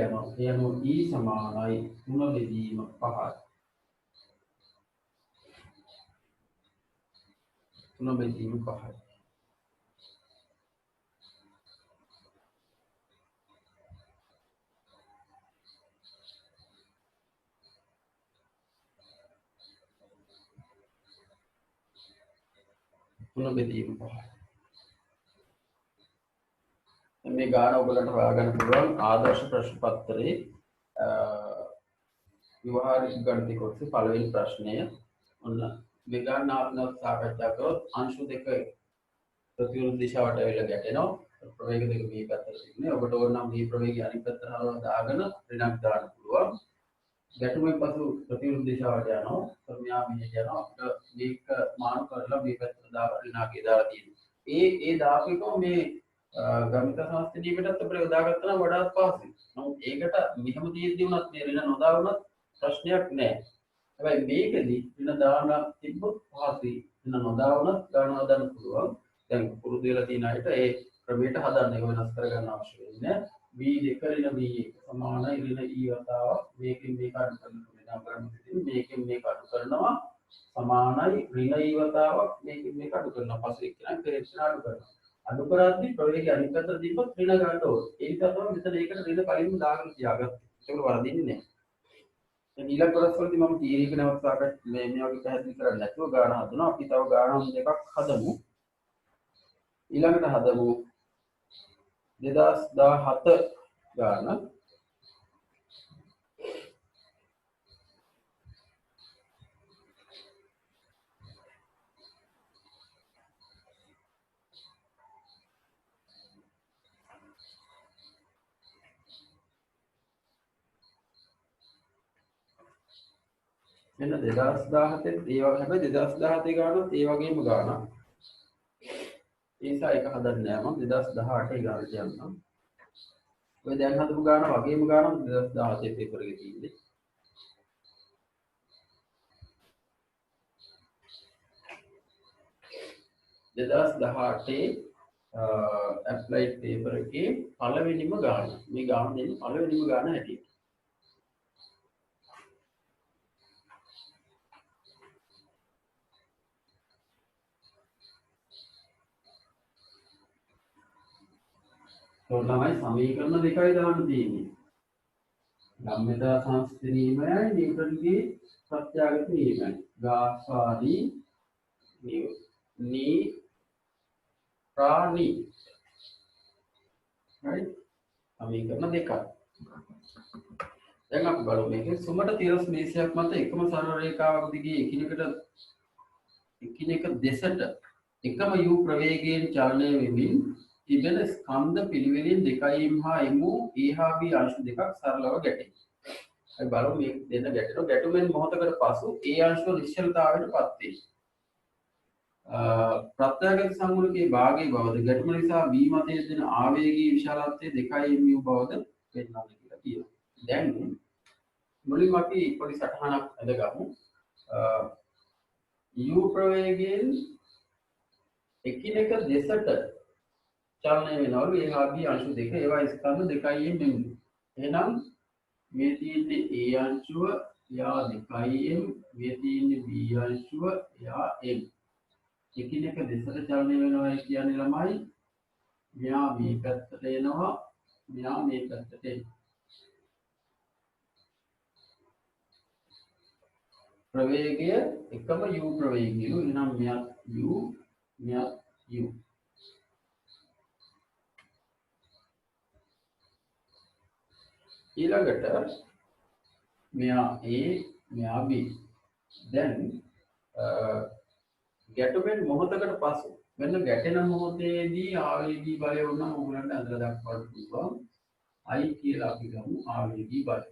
යනවා ඒ අනුව e සමානයි 3 බෙදීම 5යි 3 බෙදීම 5යි. මේ ගාන ඔයගලන්ට හොයාගන්න පුළුවන් ආදර්ශ ප්‍රශ්න පත්‍රයේ විවහාරික ගණිත කොටසේ පළවෙනි ප්‍රශ්නය. ඔන්න මේ ගාන අපි සාකච්ඡා කරොත් අංශු දෙක ප්‍රතිවිරුද්ධ දිශාවට ඇවිල්ලා ගැටෙනවා. ප්‍රවේග දෙක මේ පැත්තට තිබුණේ. ඔබට ඕන නම් මේ ප්‍රවේගය අනිත් පැත්තට හරවලා දාගෙන ඍණක් දාන්න පුළුවන්. ගැටුමෙන් පසු ප්‍රතිවිරුද්ධ දිශාවට යනවා. මෙයා මෙහෙට යනවා. අපිට මේක මාරු කරලා මේ පැත්තට දාලා ඍණාගේ දාලා තියෙනවා. ඒ දාපේකම මේ ගණිත ශාස්ත්‍රණීයකටත් අපිට යොදාගත්තා නම් වඩාත් පහසුයි. නමුත් ඒකට මෙහෙම තියෙද්දි උනත් මේ ඍණ නොදා වුණත් ප්‍රශ්නයක් නැහැ. හැබැයි මේකෙදි ඍණ දාන තිබ්බොත් පහසුයි. ඍණ නොදා වුණත් ගණන හදන්න පුළුවන්. දැන් පුරුදු වෙලා තියෙන අයට ඒ ක්‍රමයට හදන්න ඒක වෙනස් කරගන්න අවශ්‍ය වෙන්නේ නැහැ. v2 ඍණ v1 සමානයි ඍණ e වතාවක් මේකෙන් මේක අඩු කරනවා. මේකෙන් මේක අඩු කරනවා සමානයි ඍණ e වතාවක් මේකෙන් මේක අඩු කරනවා. පස්සේ එක්කෙනා පෙරේක්ෂණ අඩු කරනවා. අඩු කරද්දී ප්‍රවේගය අනිත් පැත්තට දීපොත් ඍණ ගන්න ඕනේ. ඒ නිසා තමයි මෙතන ඒකට ඍණ කලින්ම දාගෙන තියාගත්තේ. ඒක වරදින්නේ නැහැ. දැන් ඊළඟ කොටස් වලදී මම තීරීක නැවත සාකච්ඡා මේ වගේ පැහැදිලි කරන්නේ නැතුව ගාන හදනවා. අපි තව ගාන දෙකක් හදමු. ඊළඟට හදමු 2017 ගාන. මෙන්න 2017 ඒ වගේ හැබැයි 2017 ගානත් ඒ වගේම ගානක්. ඒ නිසා ඒක හදන්නේ නැහැ මම 2018 ගානට යන්නම්. ඔය දැන් හදපු ගාන වගේම ගානක් 2017 පේපර් එකේ තියෙන්නේ. 2018 ඇප්ලයිඩ් පේපර් එකේ පළවෙනිම ගාන. මේ ගාන දෙන්නේ පළවෙනිම ගාන හැටියට. තමයි සමීකරණ දෙකයි දාන්න තියෙන්නේ. ගම්මිතා සංස්ථ නියමයයි නිව්ටන්ගේ ප්‍රත්‍යාගත නියමයයි. ගාස්වාදී නී ප්‍රාණි right සමීකරණ දෙකක්. දැන් අපි බලමු මේකේ සුමට තිරස් මේසයක් මත එකම සරල රේඛාවක් දිගේ එකිනෙක දෙසට එකම u ප්‍රවේගයෙන් චලනය වෙමින් තිබෙන ස්කන්ධ පිළිවෙලින් දෙකයින් හා එමු a හා b අංශ දෙකක් සරලව ගැටේ. අපි බලමු මේ දෙන්න ගැටෙනවා. ගැටුමෙන් මොහොතකට පසු a අංශව නිශ්චලතාවයට පත් වේ. ප්‍රත්‍යාගත සංගුණකේ භාගයේ බවද ගැටුම නිසා b මතයේ දෙන ආවේගී විශාලත්වය 2mu බවද පෙන්වන්න කියලා කියනවා. දැන් මුලින්ම අපි පොඩි සටහනක් අදගමු. u ප්‍රවේගයෙන් එකිනෙක දෙසට චලනය වෙනවලු a හා b අංශු දෙක ඒවා ස්කන්ධ දෙකයින් මෙමු. එහෙනම් මේ තියෙන්නේ a අංශුව යා 2m මේ තියෙන්නේ b අංශුව යා m. එකිනෙක දෙසට චලනය වෙනවා කියන්නේ ළමයි මෙයා මේ පැත්තට එනවා මෙයා මේ පැත්තට එනවා. ප්‍රවේගය එකම u ප්‍රවේගයලු. එහෙනම් මෙයා u මෙයා u. ඊළඟට මෙයා a මෙයා b. දැන් ගැටුමෙන් මොහොතකට පසු මෙන්න ගැටෙන මොහොතේදී ආවේගී බලය වුණා ඕගලන්ට අඳලා දක්වන්න පුළුවන්. I කියලා අපි ගමු ආවේගී බලය.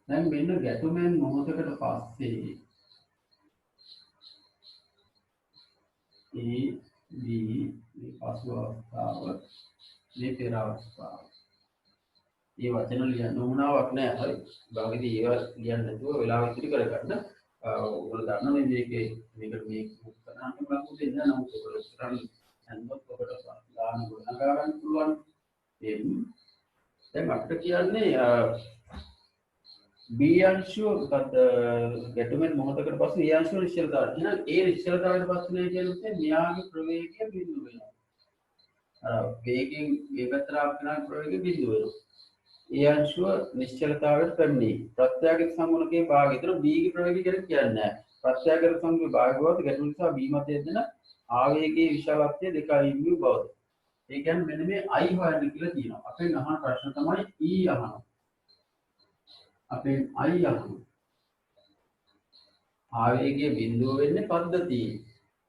දැන් මෙන්න ගැටුමෙන් මොහොතකට පස්සේ A B මේ පසු අවස්ථාව මේ පෙර අවස්ථාව. මේ වචන ලියන්න උවමනාවක් නැහැ. හරි. භාගෙදී ඒවා ලියන්න නැතුව වෙලාව ඉතිරි කරගන්න. ඔයගොල්ලෝ දන්නවා මේකේ මේකට මේ කරන්න බලමු දෙන්න නම් ඔයගොල්ලෝ කරන් අන්වත් ඔකට දාන ගුණා ගන්න පුළුවන්. දැන් අපිට කියන්නේ B අංශුව මොකද ගැටුමෙන් මොහොතකට පස්සේ A අංශුව නිශ්චලතාවය. එහෙනම් A නිශ්චලතාවයට පස්සේ නේ කියන්නේ මෙයාගේ ප්‍රවේගය බිඳු වෙනවා. අර වේගයෙන් මේ පැත්තට ආපෙනා ප්‍රවේගය බිඳු වෙනවා. A අංශුව නිශ්චලතාවයට පැමිණේ. ප්‍රත්‍යාගත සංගුණකේ භාගය. ඒතර B ගේ ප්‍රවේගය කියන්නේ නැහැ. ප්‍රත්‍යාගත සංගුණකේ භාගය බවත් ගැටුම නිසා B මතයේ දෙන ආවේගයේ විශාලත්වය 2mu බවද. ඒ කියන්නේ මෙන්න මේ I හොයන්න කියලා කියනවා. අපෙන් අහන ප්‍රශ්න තමයි E අහනවා. අපෙන් I අහනවා. ආවේගයේ බිඳුව වෙන්නේ පද්ධතියේ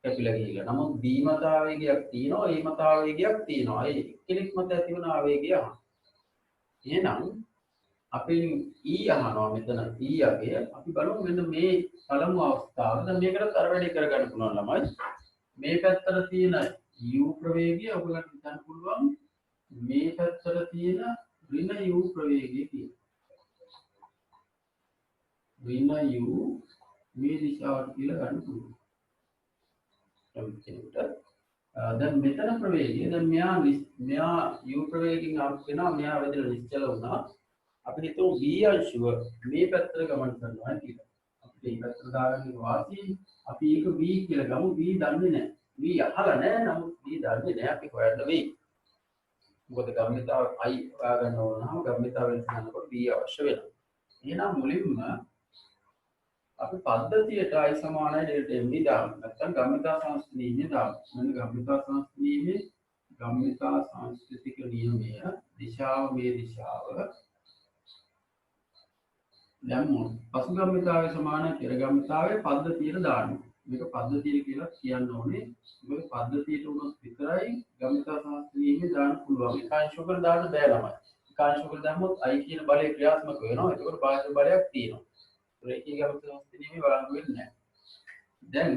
කැපිලා ගිහිල්ලා. නමුත් B මත ආවේගයක් තියෙනවා, A මත ආවේගයක් තියෙනවා. ඒ එක්කෙනෙක් මත ඇතිවන ආවේගය අහනවා. එහෙනම් අපෙන් E අහනවා මෙතන E අගය. අපි බලමු මෙන්න මේ පළමු අවස්ථාව. දැන් මේකට අර වැඩි කරගන්න පුළුවන් ළමයි. මේ පැත්තට තියෙන U ප්‍රවේගය ඔයගලන්ට හිතන්න පුළුවන් මේ පැත්තට තියෙන ඍණ U ප්‍රවේගය කියලා. ඍණ U මේ දිශාවට කියලා ගන්න පුළුවන්. දැන් මෙතන ප්‍රවේගය දැන් මෙයා u ප්‍රවේගයෙන් ආපු කෙනා මෙයා වැදලා නිශ්චල වුණා. අපි හිතමු b අංශුව මේ පැත්තට ගමන් කරනවා කියලා. අපිට මේ පැත්තට දාගන්න වාසිය අපි ඒක b කියලා ගමු. b දන්නේ නැහැ. b අහලා නැහැ. නමුත් b දන්නේ නැහැ. අපි හොයන්න වෙයි. මොකද ගම්මිතාව i හොයාගන්න ඕන නම් ගම්මිතාව වෙනස් කරනකොට b අවශ්‍ය වෙනවා. එහෙනම් මුලින්ම අපි පද්ධතියට i සමානයි delta m දාමු. නැත්නම් ගම්මිතා සංස්කෘතියේ දාමු. මෙන්න ගම්මිතා සංස්කෘතියේ ගම්මිතා සංස්කෘතික නියමය දිශාව මේ දිශාව දැම්මොත් පසු ගම්මිතාවේ සමාන පෙර ගම්මිතාවේ පද්ධතියට දාන්න. මේක පද්ධතිය කියලා කියන්න ඕනේ. මොකද පද්ධතියට උනොත් විතරයි ගම්මිතා සංස්කෘතියේ දාන්න පුළුවන්. එක අංශුවකට දාන්න බෑ ළමයි. එක කාංශවල දැම්මොත් I කියන බලය ක්‍රියාත්මක වෙනවා. ඒකෝට බාහිර බලයක් තියෙනවා. රේඛීය ගමන සංස්ථිනීමේ බලන්න වෙන්නේ නැහැ. දැන්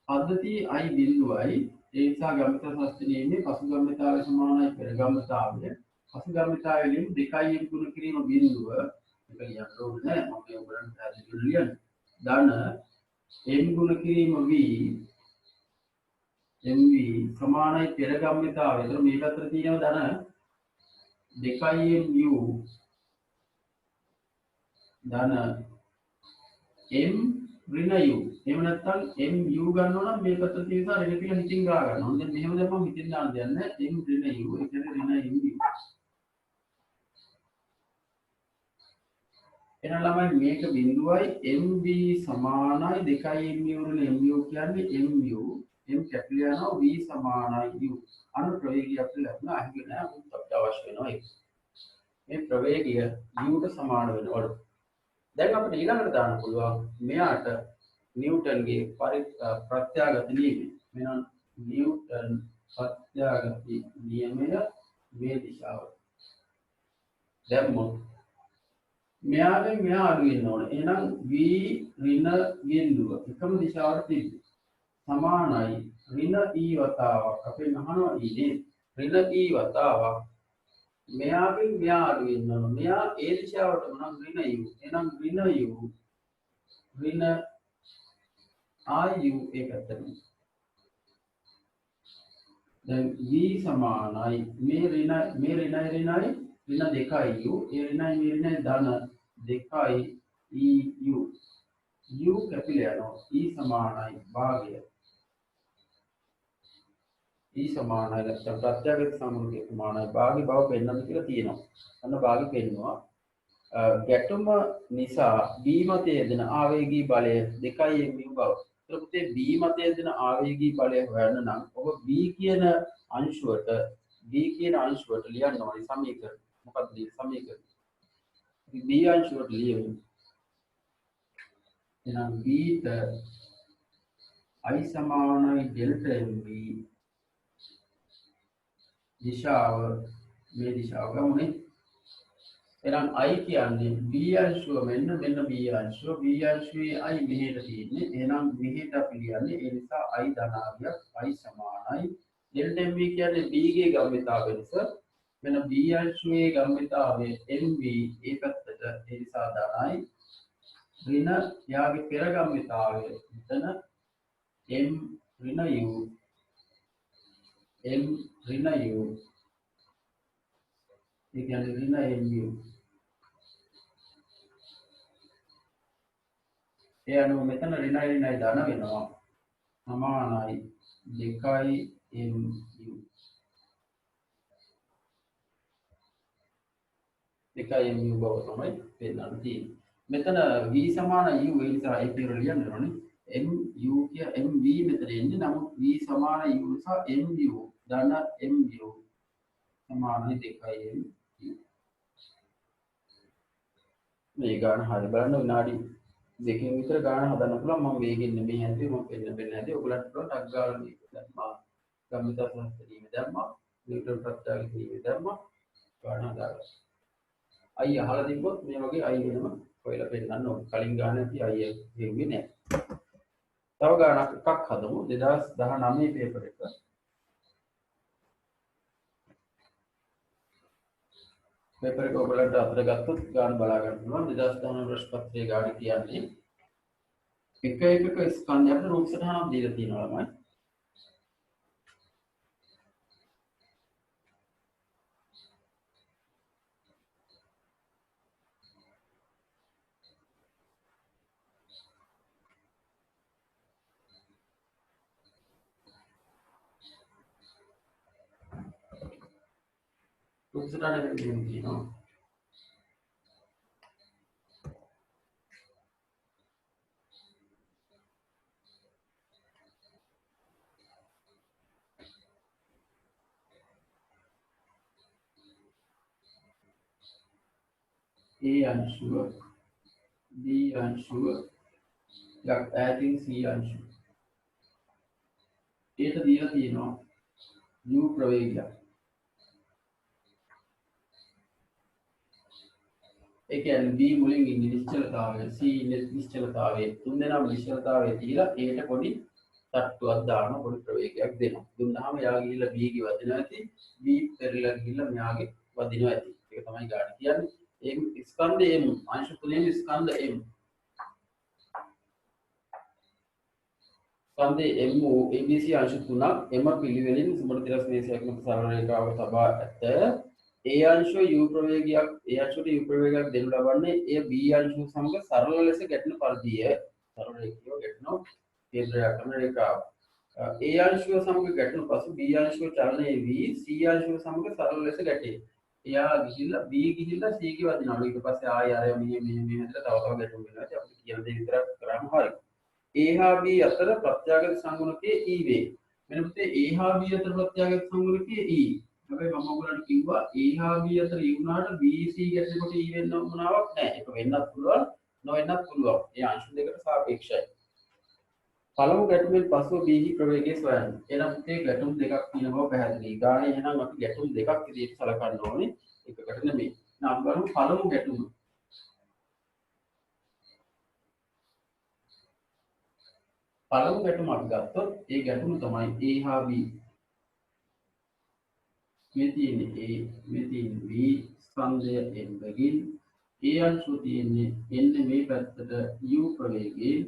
පද්ධතිය I බිඳුවයි ඒ නිසා ගමිත සංස්ථිනීමේ පසුගම්‍යතාවය සමානයි පෙරගම්‍යතාවය. පසුගම්‍යතාවයෙන් 2යි ගුණ කිරීම බිඳුව එක ලියන්න ඕනේ නැහැ. මම මේ ඔයගලන්ට පැහැදිලිව ලියන්න. ධන m ගුණ කිරීම v mv සමානයි පෙරගම්‍යතාවය. ඒතර මේ පැත්තට තියෙනවා ධන 2mu ධන m ඍණ u. එහෙම නැත්නම් mu ගන්නවා නම් මේ පැත්තට තියෙන නිසා ඍණ කියලා හිතින් ගා ගන්නවා. දැන් මෙහෙම දැම්මම හිතින් දාන්න දෙයක් නැහැ. m ඍණ u ඒ කියන්නේ ඍණ mu. එහෙනම් ළමයි මේක බිඳුවයි mv සමානයි 2mu ඍණ mu කියන්නේ mu m කැපිලා යනවා v සමානයි u. අනු ප්‍රවේගය අපිට ලැබුණා. අහිමි නෑ උත් අපිට අවශ්‍ය වෙනවා ඒක. මේ ප්‍රවේගය u ට සමාන වෙනවලු. දැන් අපිට ඊළඟට දාන්න පුළුවන් මෙයාට නිව්ටන්ගේ ප්‍රත්‍යාගත නියමය. මෙන්න නිව්ටන් ප්‍රත්‍යාගත නියමය මේ දිශාව. දැම්මොත් මෙයාගෙන් මෙයා අඩු වෙන්න ඕනේ. එහෙනම් v ඍණ බිඳුව එකම දිශාවට තිබ්බේ. සමානයි ඍණ e වතාවක්. අපෙන් අහනවා e නේ. ඍණ e වතාවක් මෙයාගෙන් මෙයා අඩු වෙන්න ඕන. මෙයා ඒ දිශාවටම නම් ඍණ u. එහෙනම් ඍණ u ඍණ iu ඒකටම. දැන් v සමානයි මේ ඍණයි ඍණ 2u. ඒ ඍණයි මේ ඍණයි ධන 2 eu. u කැපිලා යනවා. e සමානයි භාගය. e සමානයි නැත්නම් ප්‍රත්‍යගත සමග සමානයි භාගය බව පෙන්වන්න කියලා තියෙනවා. අන්න භාගය පෙන්වනවා. ගැටුම නිසා b මතයේ දෙන ආවේගී බලය 2mu බව. ඒතර පුතේ b මතයේ දෙන ආවේගී බලය හොයන්න නම් ඔබ b කියන අංශුවට ලියන්න ඕනේ සමීකරණ. මොකක්ද මේ සමීකරණ? b අංශුවට ලියමු. එහෙනම් b ට I සමානයි ඩෙල්ටා mv දිශාව මේ දිශාව ගමුනේ. එහෙනම් I කියන්නේ b අංශුව මෙන්න b අංශුව. b අංශුවේ I මෙහෙට තියෙන්නේ. එහෙනම් මෙහෙට අපි ලියන්නේ. ඒ නිසා I ධනාත්මක I සමානයි ඩෙල්ටා mv කියන්නේ b ගේ ගම්මිතාවය නිසා මෙන්න b අංශුවේ ගම්මිතාවය mv ඒ පැත්තට ඒ නිසා ධනයි. ඍණ යාගේ පෙර ගම්මිතාවය මෙතන m ඍණ u m ඍණ u ඒ කියන්නේ ඍණ mu. ඒ අනුව මෙතන ඍණයි ධන වෙනවා. සමානයි 2mu. දෙකයි mu බව තමයි පෙන්නන්න තියෙන්නේ. මෙතන v සමාන u ඒ නිසා ඒක ලියන්න ඕනේ. mu කිය mv මෙතන එන්නේ. නමුත් v සමාන u නිසා mu ධන mu සමානයි 2mu. මේ ගාන හරි බලන්න විනාඩි දෙකකින් විතර ගාන හදන්න පුළුවන්. මම වේගෙන් නෙමෙයි හැදුවේ. මම පෙන්න හැදුවේ. ඔයගලන්ට පුළුවන් ටක් ගාලා මේක දැම්මා. ගම්මිත සංස්ථාවේ දැම්මා. නිව්ටන් ප්‍රත්‍යාගයේ දැම්මා. ගාන හදාගන්න. අය අහලා තිබ්බොත් මේ වගේ අය වෙනම ඔයලා පෙන්නන්න ඕන. කලින් ගාන ඇති අය හෙව්වේ නැහැ. තව ගානක් එකක් හදමු 2019 පේපර් එක. පේපර් එක ඔයගලන්ට අතට ගත්තොත් ගාන බලා ගන්න පුළුවන්. 2019 ප්‍රශ්න පත්‍රයේ ගාන කියන්නේ එක එකක ස්කන්ධයකට රූප සටහනක් දීලා තියෙනවා ළමයි. රූප සටහනකට තියෙනවා. A අංශුව B අංශුව යක් ඈතින් C අංශුව. ඒට දීලා තියෙනවා u ප්‍රවේගයක්. ඒ කියන්නේ B මුලින් ඉන්නේ නිශ්චලතාවය, C ඉන්නේ නිශ්චලතාවය. තුන් දෙනාම නිශ්චලතාවය තියලා ඒට පොඩි තට්ටුවක් දාන පොඩි ප්‍රවේගයක් දෙනවා. දුන්නාම යා ගිහිල්ලා B ගේ වදිනවා ඇති. B පෙරලා ගිහිල්ලා මෙයාගේ වදිනවා ඇති. ඒක තමයි ගාඩ කියන්නේ. ඒ ස්කන්ධ M අංශ තුනෙන් ස්කන්ධ M. ස්කන්ධේ M වූ ABC අංශ තුනක් M පිළිවෙලින් සුමන තිරස් මේසයක් මත සරල රේඛාවක තබා ඇත. A අංශුව U ප්‍රවේගයක් A අංශුවට U ප්‍රවේගයක් දෙනු ලබන්නේ එය B අංශුව සමග සරල ලෙස ගැටෙන පරිදිය. සරල රේඛියව ගැටෙන කේන්ද්‍රයක් කරන රේඛාව. A අංශුව සමග ගැටුණු පසු B අංශුව චලනය වී C අංශුව සමග සරල ලෙස ගැටේ. එයා ගිහිල්ලා B ගිහිල්ලා C ගේ වදිනවා. ඊට පස්සේ ආය ආය මෙහෙ හැදලා තව තව ගැටුම් වෙනවා. ඉතින් අපිට කියන දේ විතරක් කරාම හරියි. A හා B අතර ප්‍රත්‍යාඝාත සංගුණකයේ E වේ. මෙන්න පුතේ A හා B අතර ප්‍රත්‍යාඝාත සංගුණකයේ E. හැබැයි මම ඔයගලන්ට කිව්වා A හා B අතර E වුණාට B C ගැටෙනකොට E වෙන්න උවමනාවක් නැහැ. ඒක වෙන්නත් පුළුවන්, නොවෙන්නත් පුළුවන්. ඒ අංශ දෙකට සාපේක්ෂයි. පළමු ගැටුමෙන් පසුව B හි ප්‍රවේගය සොයන්න. එහෙනම් පුතේ ගැටුම් දෙකක් තියෙන බව පැහැදිලි. ගානේ එහෙනම් අපි ගැටුම් දෙකක් විදිහට සලකන්න ඕනේ. එකකට නෙමෙයි. නම් බලමු පළමු ගැටුම. පළමු ගැටුම අපි ගත්තොත් ඒ ගැටුම තමයි A හා B. මේ තියෙන්නේ A, මේ තියෙන්නේ B ස්කන්ධය M බැගින් A අංශුව තියෙන්නේ එන්න මේ පැත්තට U ප්‍රවේගයෙන්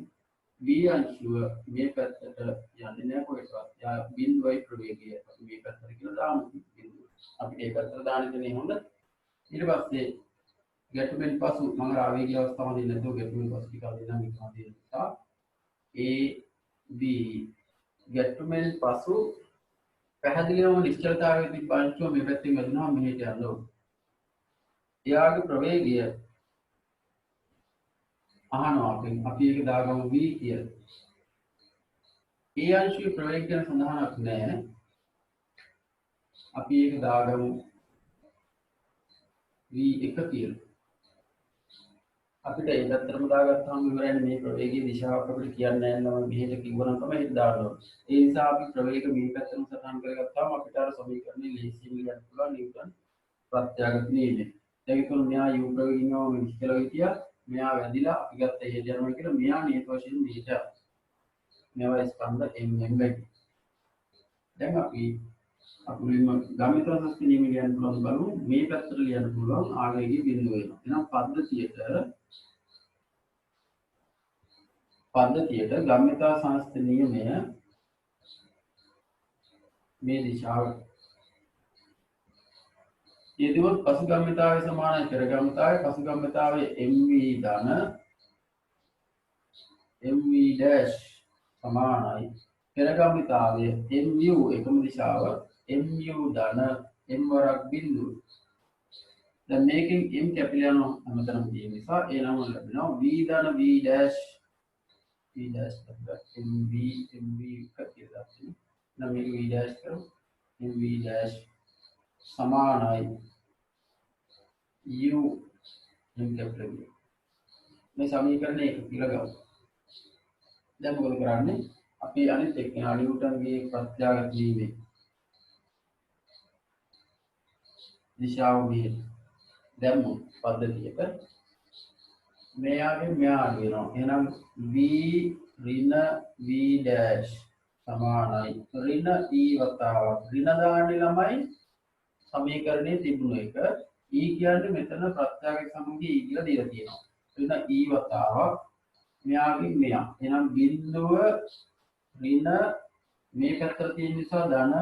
B අංශුව මේ පැත්තට යන්නේ නැහැ කොහෙටවත්. යා බිඳුවයි ප්‍රවේගය අපි මේ පැත්තට කියලා දාමු. අපි මේ පැත්තට දාන්න ඉන්නේ හොඳ. ඊට පස්සේ ගැටුමෙන් පසු මම ආවේගී අවස්ථාව දෙන්නේ නැතුව ගැටුමෙන් පසු ටිකක් දෙන්නම් විතර දෙන්න නිසා A B ගැටුමෙන් පසු පැහැදිලිවම නිශ්චලතාවයේ තිබ්බ අංශුව මේ පැත්තෙන් වැදුනහම මෙහෙට යන්න ඕන. එයාගේ ප්‍රවේගය අහනවා අපි ඒක දාගමු V කියලා. ඒ අංශුවේ ප්‍රවේග ගැන සඳහනක් නැහැ. අපි ඒක දාගමු V1 කියලා. අපිට ඒ පැත්තටම දාගත්තාම ඉවරයි මේ ප්‍රවේගයේ දිශාවක් අපිට කියන්නේ නැහැ නම මෙහෙට කිව්වනම් තමයි හිත දාන්න ඕනේ. ඒ නිසා අපි ප්‍රවේග මේ පැත්තටම සටහන් කරගත්තාම අපිට අර සමීකරණේ ලේසියෙන් ලියන්න පුළුවන් නිව්ටන් ප්‍රත්‍යාඝාත නියමය. දැන් ඒක මෙයා U ප්‍රවේගිනව විශ්කලා හිටියා. මෙයා වැදිලා අපි ගත්ත එහෙට යනවා කියලා මෙයා නියත වශයෙන් මෙහෙට යනවා. මේවා ස්කන්ධ M බැගි. දැන් අපි අපුලින්ම ගාමිත රසස් නියම ලියන්න පුළුවන් බලමු. මේ පැත්තට ලියන්න පුළුවන් ආවේගී බිඳුව වෙනවා. එහෙනම් පද්ධතියට ගම්මිතා සංස්ථ නියමය මේ දිශාව යෙදුවොත් පසුගම්මිතාවේ සමානයි පෙරගම්මිතාවේ පසුගම්මිතාවේ MV ධන MV dash සමානයි පෙරගම්මිතාවේ MU එකම දිශාව MU ධන M වරක් බිඳුව. දැන් මේකෙන් M කැපිලා යනවා හැමතැනම තියෙන නිසා ඒ නම ලැබෙනවා V ධන V dash MV කියලා දාන්න. නම් මේක V dash කරමු. MV dash සමානයි U M කැපිටල් V. මේ සමීකරණය කියලා ගමු. දැන් මොකද කරන්නේ? අපි අනිත් එක්කෙනා නිව්ටන්ගේ ප්‍රත්‍යාඝාත වීමේ දිශාව මෙහෙ දැම්මු පද්ධතියක මෙයාගෙන් මෙයාට වෙනවා. එහෙනම් V ඍණ V dash සමානයි ඍණ E වතාවක් ඍණ දාන්නේ ළමයි සමීකරණයේ තිබුණ එක E කියන්නේ මෙතන ප්‍රත්‍යාඝාත සමග E කියලා දීලා තියෙනවා. ඍණ E වතාවක් මෙයාගෙන් මෙයා. එහෙනම් බිඳුව ඍණ මේ පැත්තට තියෙන නිසා ධන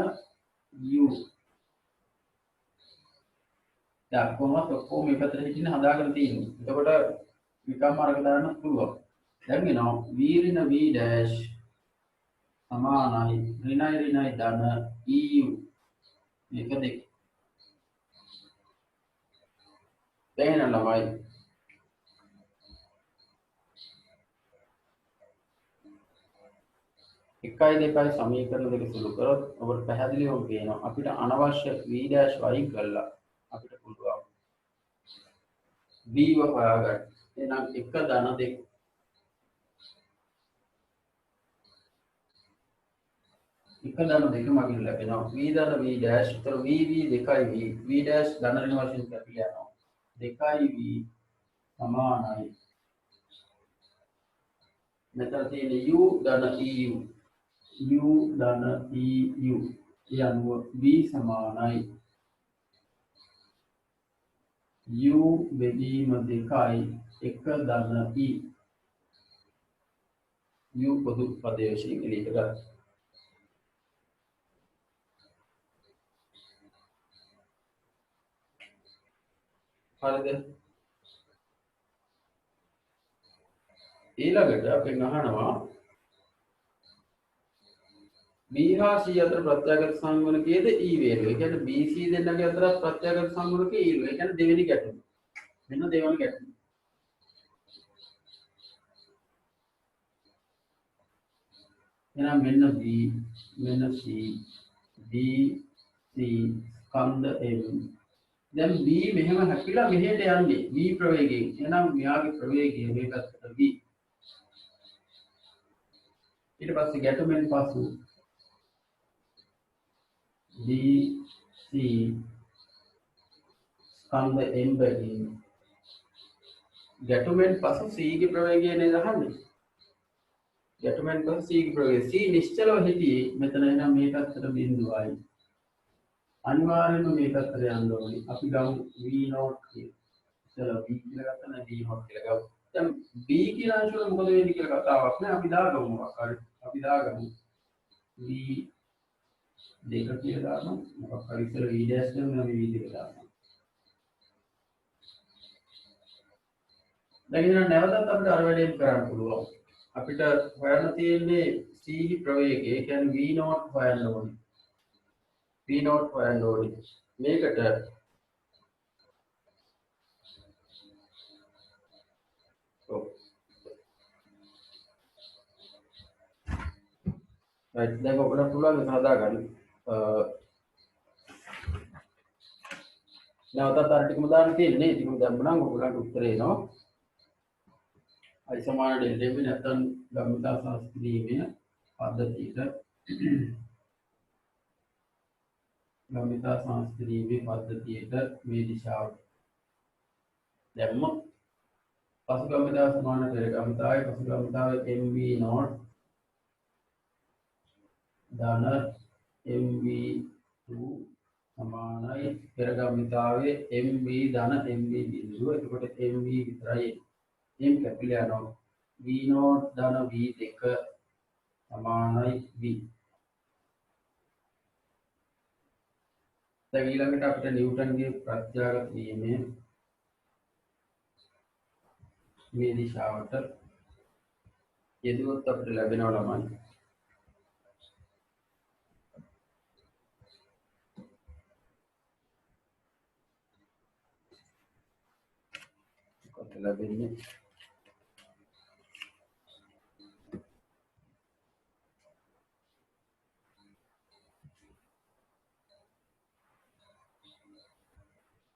U. දැන් කොහොමද ඔක්කොම මේ පැත්තට හිටින්න හදාගෙන තියෙන්නේ. එතකොට විකම් මාර්ග දාන්න පුළුවන්. දැන් වෙනවා V ඍණ V dash සමානයි ඍණයි ධන EU. මේක දෙක. දැන් ළමයි 1 2 සමීකරණ දෙක සුළු කරොත් ඔබට පැහැදිලිවම පේනවා අපිට අනවශ්‍ය V dash වයින් කරලා අපිට පුළුවන් V ව හොයාගන්න. එහෙනම් 1 ධන 2 1 ධන 2 මගින් ලැබෙනවා V ධන V dash. උතර V 2යි V dash ධන ඍණ වශයෙන් කැපිලා යනවා 2යි V සමානයි. මෙතන තියෙන u ධන eu u ධන eu ඒ අනුව v සමානයි u බෙදීම 2යි 1 ධන e u පොදු පදයේ වශයෙන් එළියට ගන්න. හරිද? ඊළඟට අපි අහනවා B හා C අතර ප්‍රත්‍යාඝාත සංගුණකයේද E වේලුව. ඒ කියන්නේ B C දෙන්නගේ අතර ප්‍රත්‍යාඝාත සංගුණකයේ E වේලුව. ඒ කියන්නේ දෙවෙනි ගැටුම. මෙන්න දෙවෙනි ගැටුම. එහෙනම් මෙන්න B මෙන්න C B C ස්කන්ධ M. දැන් B මෙහෙම හැපිලා මෙහෙට යන්නේ V ප්‍රවේගයෙන්. එහෙනම් මෙයාගේ ප්‍රවේගය මේ පැත්තට V. ඊට පස්සේ ගැටුමෙන් පසු B C ස්කන්ධ M බැගින් ගැටුමෙන් පසු C ගේ ප්‍රවේගය නේද අහන්නේ. ගැටුමෙන් පසු C ගේ ප්‍රවේගය C නිශ්චලව හිටියේ මෙතන එනම් මේ පැත්තට බිඳුවයි. අනිවාර්යයෙන්ම මේ පැත්තට යන්න ඕනේ. අපි ගමු V0 කියලා. ඉතල V කියලා ගත්තා නම් V0 කියලා ගමු. දැන් B කියන අංශවල මොකද වෙන්නේ කියලා කතාවක් නෑ. අපි දාගමු මොකක් හරි. අපි දාගමු V දෙක කියලා දානවා. මොකක් හරි ඉතල V dash කරනවා V දෙක දානවා. දැන් ඉතින් නැවතත් අපිට අර වැඩේම කරන්න පුළුවන්. අපිට හොයන්න තියෙන්නේ C ප්‍රවේගය. ඒ කියන්නේ V0 හොයන්න ඕනේ. V0 හොයන්න ඕනේ. මේකට right දැන් ඔබට පුළුවන් හදාගන්න. නැවතත් අර ටිකම දාන්න තියෙන්නේ. ටිකම දැම්මනම් ඔයගොල්ලන්ට උත්තරේ එනවා. I සමාන ඩෙල්ටා V නැත්නම් ගම්මිතා සංස්කෘතියේ පද්ධතියට ගම්මිතා සංස්කෘතියේ පද්ධතියට මේ දිශාව දැම්මොත් පසු ගම්මිතා සමාන පෙර ගම්මිතාවේ පසු ගම්මිතාවේ MV0 ධන MV2 සමානයි පෙර ගම්මිතාවේ MV ධන MV බිඳුව. එතකොට MV විතරයි M කැපිලා යනවා. V0 ධන V2 සමානයි V. දැන් ඊළඟට අපිට නිව්ටන්ගේ ප්‍රත්‍යාඝාත නියමය මේ දිශාවට යෙදුවොත් අපිට ලැබෙනවා ළමයි. කොහොමද ලැබෙන්නේ?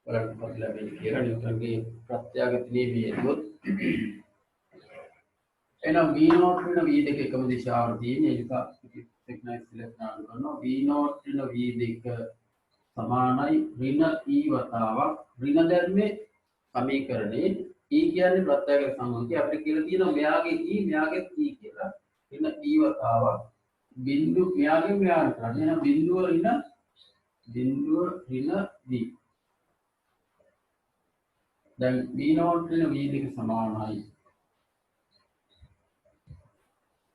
බලන්න කොහොමද ලැබෙන්නේ කියලා නිව්ටන්ගේ ප්‍රත්‍යාඝාත නියමය යෙදුවොත් එහෙනම් V0 වෙන V2 එකම දිශාවට තියෙන. ඒ නිසා සිග්නල් ඉලෙක්ට්‍රෝන කරනවා V0 වෙන V2 සමානයි ඍණ E වතාවක්. ඍණ ධර්මයේ සමීකරණේ E කියන්නේ ප්‍රත්‍යාඝාත සංගුණකය. අපිට කියලා තියෙනවා මෙයාගේ E මෙයාගේ E කියලා. ඍණ E වතාවක් බිඳු මෙයාගේ මෙයාට කරන්නේ. එහෙනම් බිඳුව ඍණ V. දැන් V0 වෙන V2 සමානයි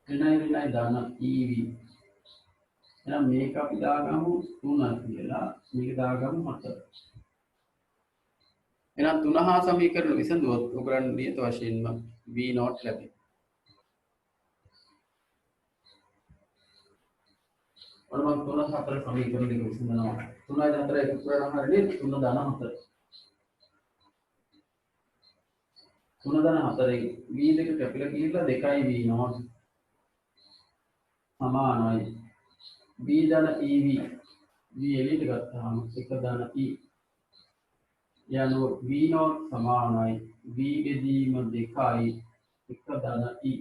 ඍණයි ධන EV. එහෙනම් මේක අපි දාගමු 3 කියලා. මේක දාගමු 4. එහෙනම් 3 හා සමීකරණ විසඳුවොත් ඔයගලන් නියත වශයෙන්ම V0 ලැබේ. ඔන්න මම 3 4 සමීකරණ දෙක විසඳනවා. 3යි 4යි එකතු කරාම හරියට 3 ධන 4. 3 ධන 4යි V2 කැපිලා ගිහිල්ලා 2යි V0 සමානයි V ධන EV. V එළියට ගත්තාම 1 ධන E යනෝ V0 සමානයි V බෙදීම 2යි 1 ධන E.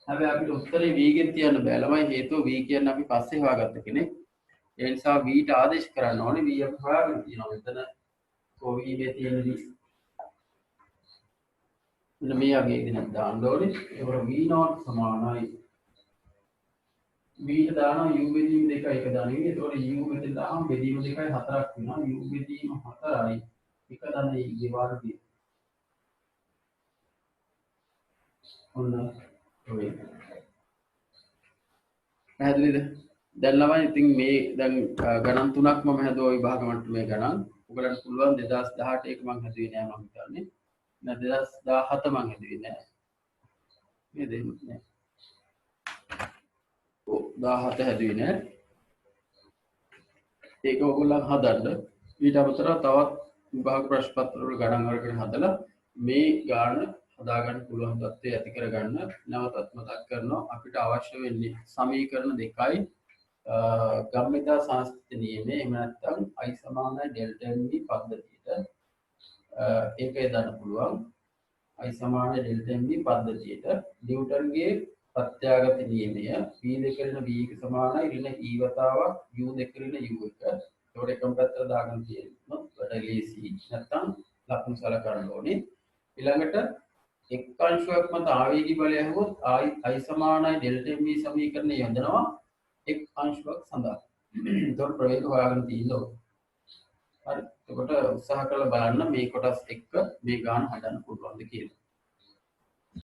හැබැයි අපිට උත්තරේ V ගෙන් තියන්න බෑ ළමයි. හේතුව V කියන්නේ අපි පස්සේ හොයාගත්ත කෙනෙක්. ඒ නිසා V ට ආදේශ කරන්න ඕනේ. V අපි හොයාගෙන තියෙනවා මෙතන. කො V ගේ තියෙන මෙන්න මේ වගේ දෙයක් දාන්න ඕනේ. ඒකට v0 සමානයි v ට දානවා u බෙදීම 2යි 1 දාන්නේ. ඒතකොට u මෙතන දානවා බෙදීම 2යි 4ක් වෙනවා. u බෙදීම 4යි 1 දාන්නේ ඊවර්ගය. ඔන්න ඔය. පැහැදිලිද? දැන් ළමයි ඉතින් මේ දැන් ගණන් තුනක් මම හැදුවා විභාග මට්ටමේ ගණන්. ඔයගලන්ට පුළුවන් 2018 එක මම හැදුවේ නෑ මම හිතන්නේ. නෑ 2017 මම හැදුවේ නෑ. මේ දෙන්නේ නෑ. 17 හැදුවේ නෑ. ඒක ඔයගොල්ලන් හදන්න. ඊට අමතරව තවත් විභාග ප්‍රශ්න පත්‍ර වල ගණන් අරගෙන හදලා මේ ගාන හදාගන්න පුළුවන් තත්ත්වය ඇති කරගන්න නැවතත් මතක් කරනවා අපිට අවශ්‍ය වෙන්නේ සමීකරණ දෙකයි ගම්මිතා සංස්කෘත නියමයේ එහෙම නැත්නම් I සමානයි ඩෙල්ටා MV පද්ධතියට ඒක යොදන්න පුළුවන් I සමානයි ඩෙල්ටා MV පද්ධතියට නිව්ටන්ගේ ප්‍රත්‍යාගත නියමය v දෙකරින v එක සමානයි ඍණ e වතාවක් u දෙකරින u එක ඒකට එකම පැත්තට දාගන්න තියෙනවා වැඩ ලේසි නැත්නම් ලකුණු සලකන්න ඕනේ ඊළඟට එක් අංශුවක් මත ආවේගී බලය හවොත් I සමානයි ඩෙල්ටා MV සමීකරණය යොදනවා එක් අංශුවක් සඳහා. ඒතකොට ප්‍රවේග හොයාගෙන තියෙනවා. හරි. එතකොට උත්සාහ කරලා බලන්න මේ කොටස් එක්ක මේ ගාන හදන්න පුළුවන්ද කියලා.